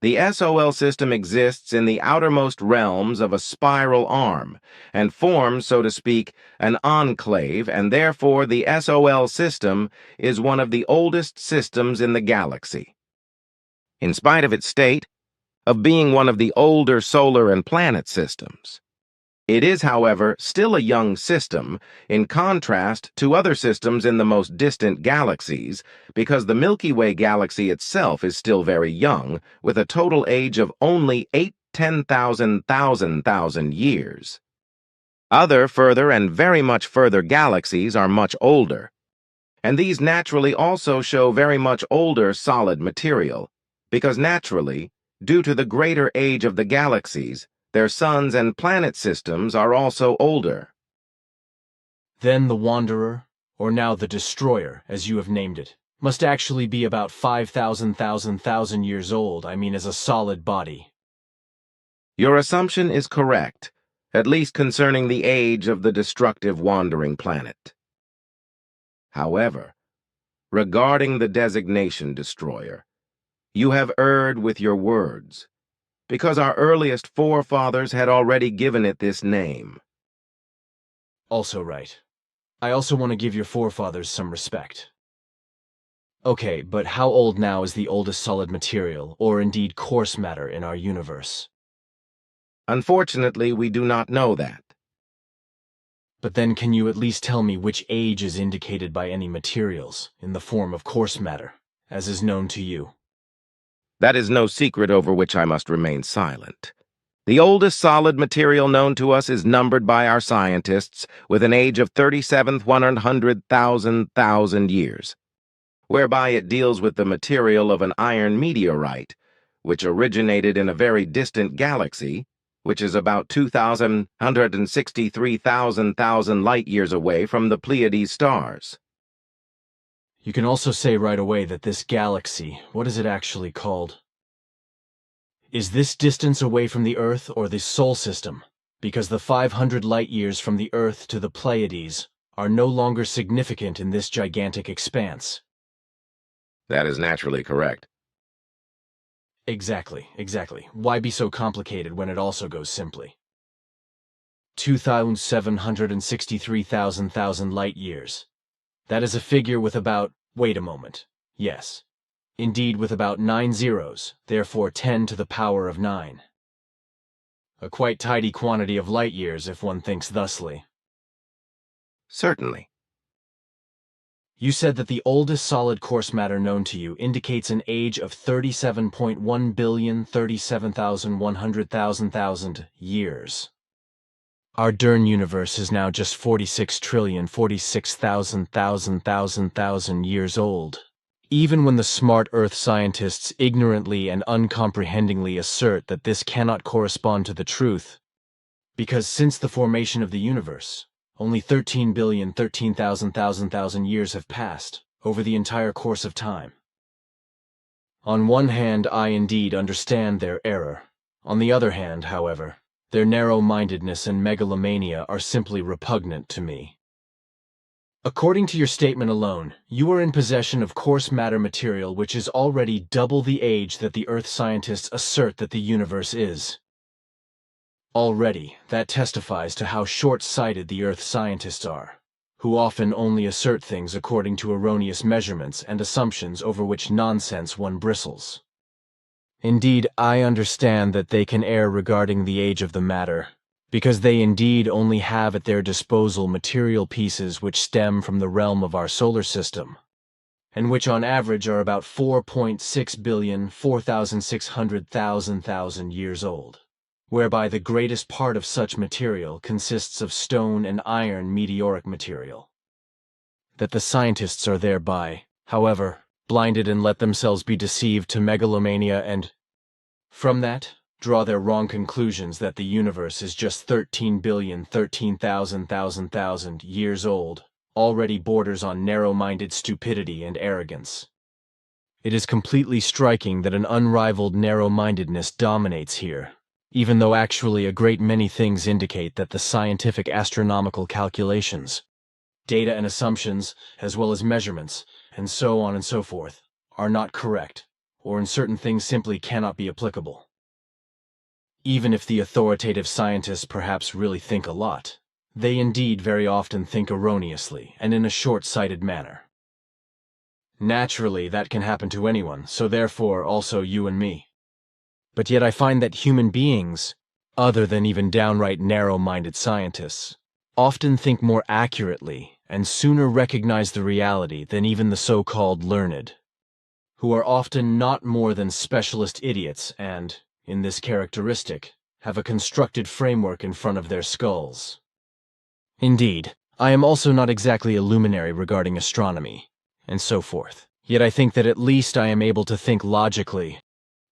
The SOL system exists in the outermost realms of a spiral arm and forms, so to speak, an enclave, and therefore the SOL system is one of the oldest systems in the galaxy. In spite of its state of being one of the older solar and planet systems, it is, however, still a young system in contrast to other systems in the most distant galaxies, because the Milky Way galaxy itself is still very young, with a total age of only 810,000 years. Other further and very much further galaxies are much older, and these naturally also show very much older solid material, because naturally, due to the greater age of the galaxies, their suns and planet systems are also older. Then the Wanderer, or now the Destroyer, as you have named it, must actually be about 5,000 years old, I mean as a solid body. Your assumption is correct, at least concerning the age of the destructive wandering planet. However, regarding the designation Destroyer, you have erred with your words, because our earliest forefathers had already given it this name. Also right. I also want to give your forefathers some respect. Okay, but how old now is the oldest solid material, or indeed coarse matter, in our universe? Unfortunately, we do not know that. But then can you at least tell me which age is indicated by any materials, in the form of coarse matter, as is known to you? That is no secret over which I must remain silent. The oldest solid material known to us is numbered by our scientists with an age of 37,100,000 years, whereby it deals with the material of an iron meteorite, which originated in a very distant galaxy, which is about 2,163,000 light-years away from the Pleiades stars. You can also say right away that this galaxy, what is it actually called? Is this distance away from the Earth or the Sol system? Because the 500 light-years from the Earth to the Pleiades are no longer significant in this gigantic expanse. That is naturally correct. Exactly. Why be so complicated when it also goes simply? 2,763,000 light-years. That is a figure with about, wait a moment, yes. Indeed with about 9 zeros, therefore 10 to the power of 9. A quite tidy quantity of light years if one thinks thusly. Certainly. You said that the oldest solid coarse matter known to you indicates an age of 37.1,037,100,000 years. Our Dern universe is now just 46,046,000 years old. Even when the smart Earth scientists ignorantly and uncomprehendingly assert that this cannot correspond to the truth, because since the formation of the universe, only 13,013,000 years have passed over the entire course of time. On one hand, I indeed understand their error. On the other hand, however, their narrow-mindedness and megalomania are simply repugnant to me. According to your statement alone, you are in possession of coarse matter material which is already double the age that the Earth scientists assert that the universe is. Already, that testifies to how short-sighted the Earth scientists are, who often only assert things according to erroneous measurements and assumptions over which nonsense one bristles. Indeed, I understand that they can err regarding the age of the matter, because they indeed only have at their disposal material pieces which stem from the realm of our solar system, and which on average are about 4,600,000 years old, whereby the greatest part of such material consists of stone and iron meteoric material. That the scientists are thereby, however, blinded and let themselves be deceived to megalomania and, from that, draw their wrong conclusions that the universe is just 13,013,000 years old, already borders on narrow-minded stupidity and arrogance. It is completely striking that an unrivaled narrow-mindedness dominates here, even though actually a great many things indicate that the scientific astronomical calculations, data and assumptions, as well as measurements, and so on and so forth, are not correct, or in certain things simply cannot be applicable. Even if the authoritative scientists perhaps really think a lot, they indeed very often think erroneously and in a short-sighted manner. Naturally, that can happen to anyone, so therefore also you and me. But yet I find that human beings, other than even downright narrow-minded scientists, often think more accurately and sooner recognize the reality than even the so-called learned, who are often not more than specialist idiots and, in this characteristic, have a constructed framework in front of their skulls. Indeed, I am also not exactly a luminary regarding astronomy, and so forth, yet I think that at least I am able to think logically,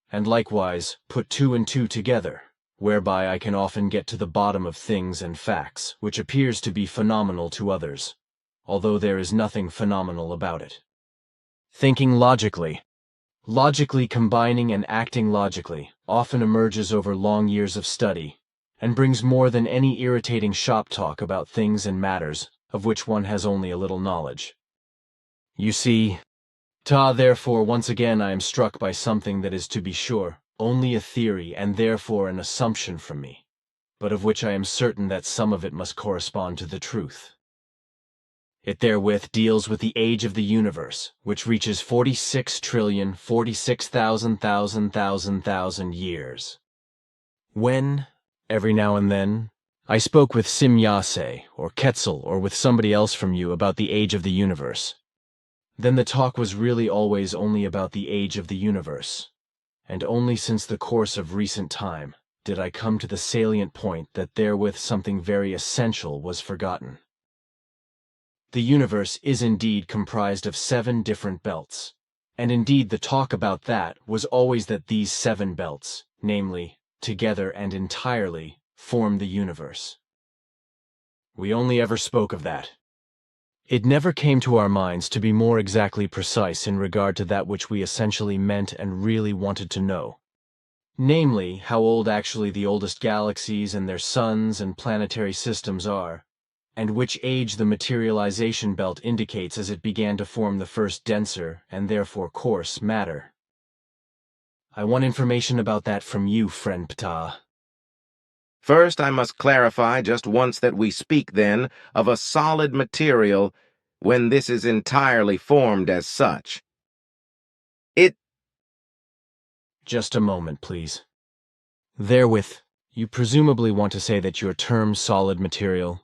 and likewise put two and two together, whereby I can often get to the bottom of things and facts, which appears to be phenomenal to others, although there is nothing phenomenal about it. Thinking logically combining and acting logically, often emerges over long years of study, and brings more than any irritating shop talk about things and matters of which one has only a little knowledge. You see, Ptaah, therefore, once again I am struck by something that is, to be sure, only a theory and therefore an assumption from me, but of which I am certain that some of it must correspond to the truth. It therewith deals with the age of the universe, which reaches 46,046,000 years. When, every now and then, I spoke with Simyase, or Quetzal, or with somebody else from you about the age of the universe, then the talk was really always only about the age of the universe, and only since the course of recent time did I come to the salient point that therewith something very essential was forgotten. The universe is indeed comprised of 7 different belts, and indeed the talk about that was always that these 7 belts, namely, together and entirely, form the universe. We only ever spoke of that. It never came to our minds to be more exactly precise in regard to that which we essentially meant and really wanted to know, namely, how old actually the oldest galaxies and their suns and planetary systems are, and which age the materialization belt indicates as it began to form the first denser, and therefore coarse, matter. I want information about that from you, friend Ptaah. First, I must clarify just once that we speak, then, of a solid material when this is entirely formed as such. Just a moment, please. Therewith, You presumably want to say that your term solid material,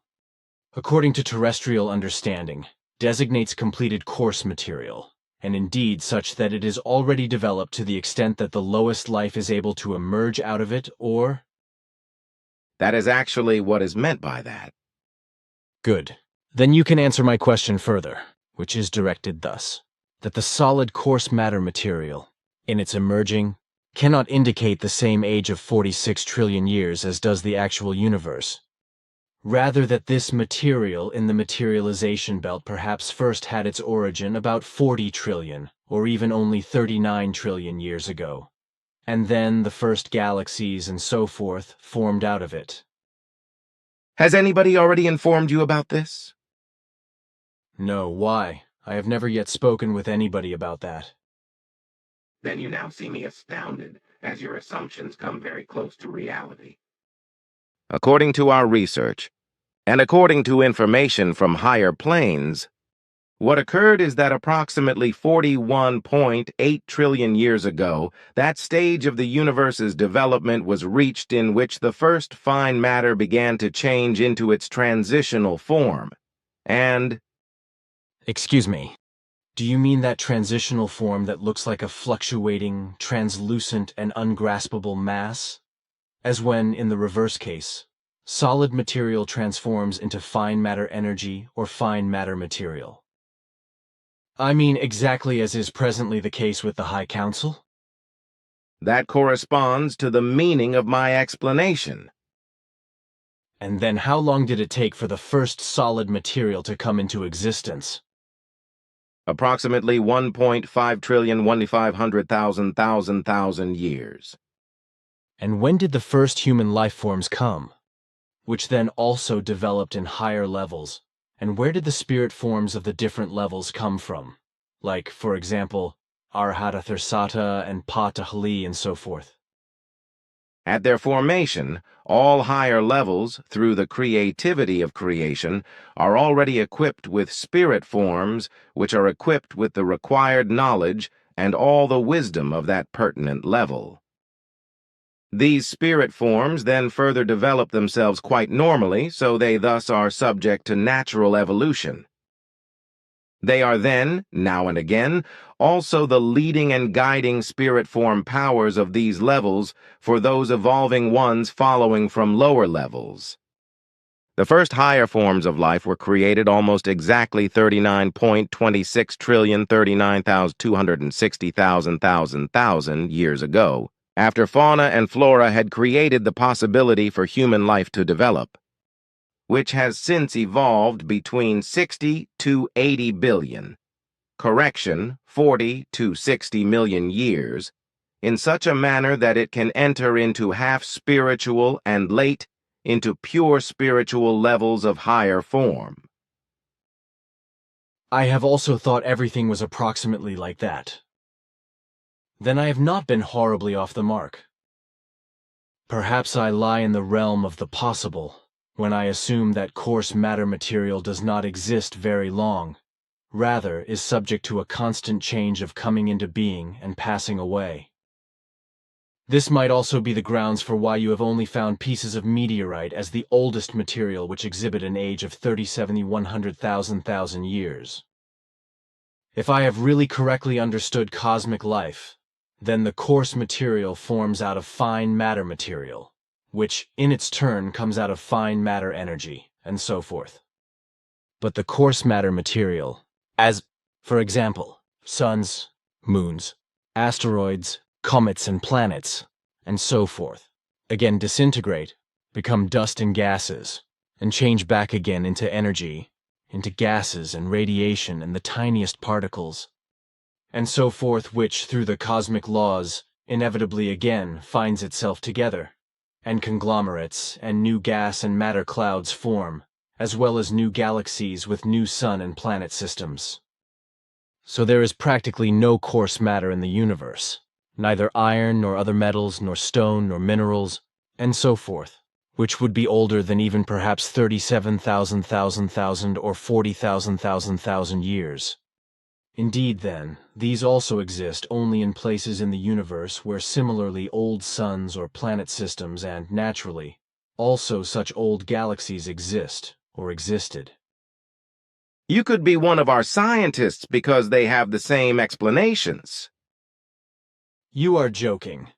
according to terrestrial understanding, designates completed coarse material, and indeed such that it is already developed to the extent that the lowest life is able to emerge out of it, or? That is actually what is meant by that. Good. Then you can answer my question further, which is directed thus, that the solid coarse matter material, in its emerging, cannot indicate the same age of 46 trillion years as does the actual universe. Rather that this material in the materialization belt perhaps first had its origin about 40 trillion, or even only 39 trillion years ago, and then the first galaxies and so forth formed out of it. Has anybody already informed you about this? No, why? I have never yet spoken with anybody about that. Then you now see me astounded, as your assumptions come very close to reality. According to our research, and according to information from higher planes, what occurred is that approximately 41.8 trillion years ago, that stage of the universe's development was reached in which the first fine matter began to change into its transitional form. And... Excuse me. Do you mean that transitional form that looks like a fluctuating, translucent, and ungraspable mass? As when, in the reverse case, solid material transforms into fine matter energy or fine matter material? I mean exactly as is presently the case with the High Council? that corresponds to the meaning of my explanation. And then how long did it take for the first solid material to come into existence? Approximately 1.5 trillion 1,500,000 years. And when did the first human life forms come, which then also developed in higher levels? And where did the spirit forms of the different levels come from? Like, for example, Arhata and Ptaah and so forth. At their formation, all higher levels, through the creativity of creation, are already equipped with spirit forms, which are equipped with the required knowledge and all the wisdom of that pertinent level. These spirit forms then further develop themselves quite normally, so they thus are subject to natural evolution. They are then, now and again, also the leading and guiding spirit form powers of these levels for those evolving ones following from lower levels. The first higher forms of life were created almost exactly 39.26 trillion 39,260,000 years ago, after fauna and flora had created the possibility for human life to develop, which has since evolved between 60 to 80 billion, correction, 40 to 60 million years, in such a manner that it can enter into half-spiritual and late into pure spiritual levels of higher form. I have also thought everything was approximately like that. Then I have not been horribly off the mark. Perhaps I lie in the realm of the possible, when I assume that coarse matter material does not exist very long, rather is subject to a constant change of coming into being and passing away. This might also be the grounds for why you have only found pieces of meteorite as the oldest material which exhibit an age of 37,100,000 years. If I have really correctly understood cosmic life, then the coarse material forms out of fine matter material, which, in its turn, comes out of fine matter energy, and so forth. But the coarse matter material, as, for example, suns, moons, asteroids, comets and planets, and so forth, again disintegrate, become dust and gases, and change back again into energy, into gases and radiation and the tiniest particles, and so forth, which, through the cosmic laws, inevitably again finds itself together, and conglomerates and new gas and matter clouds form, as well as new galaxies with new sun and planet systems. So there is practically no coarse matter in the universe, neither iron nor other metals nor stone nor minerals, and so forth, which would be older than even perhaps 37,000 or 40,000 years. Indeed, then, these also exist only in places in the universe where similarly old suns or planet systems and, naturally, also such old galaxies exist or existed. You could be one of our scientists because they have the same explanations. You are joking.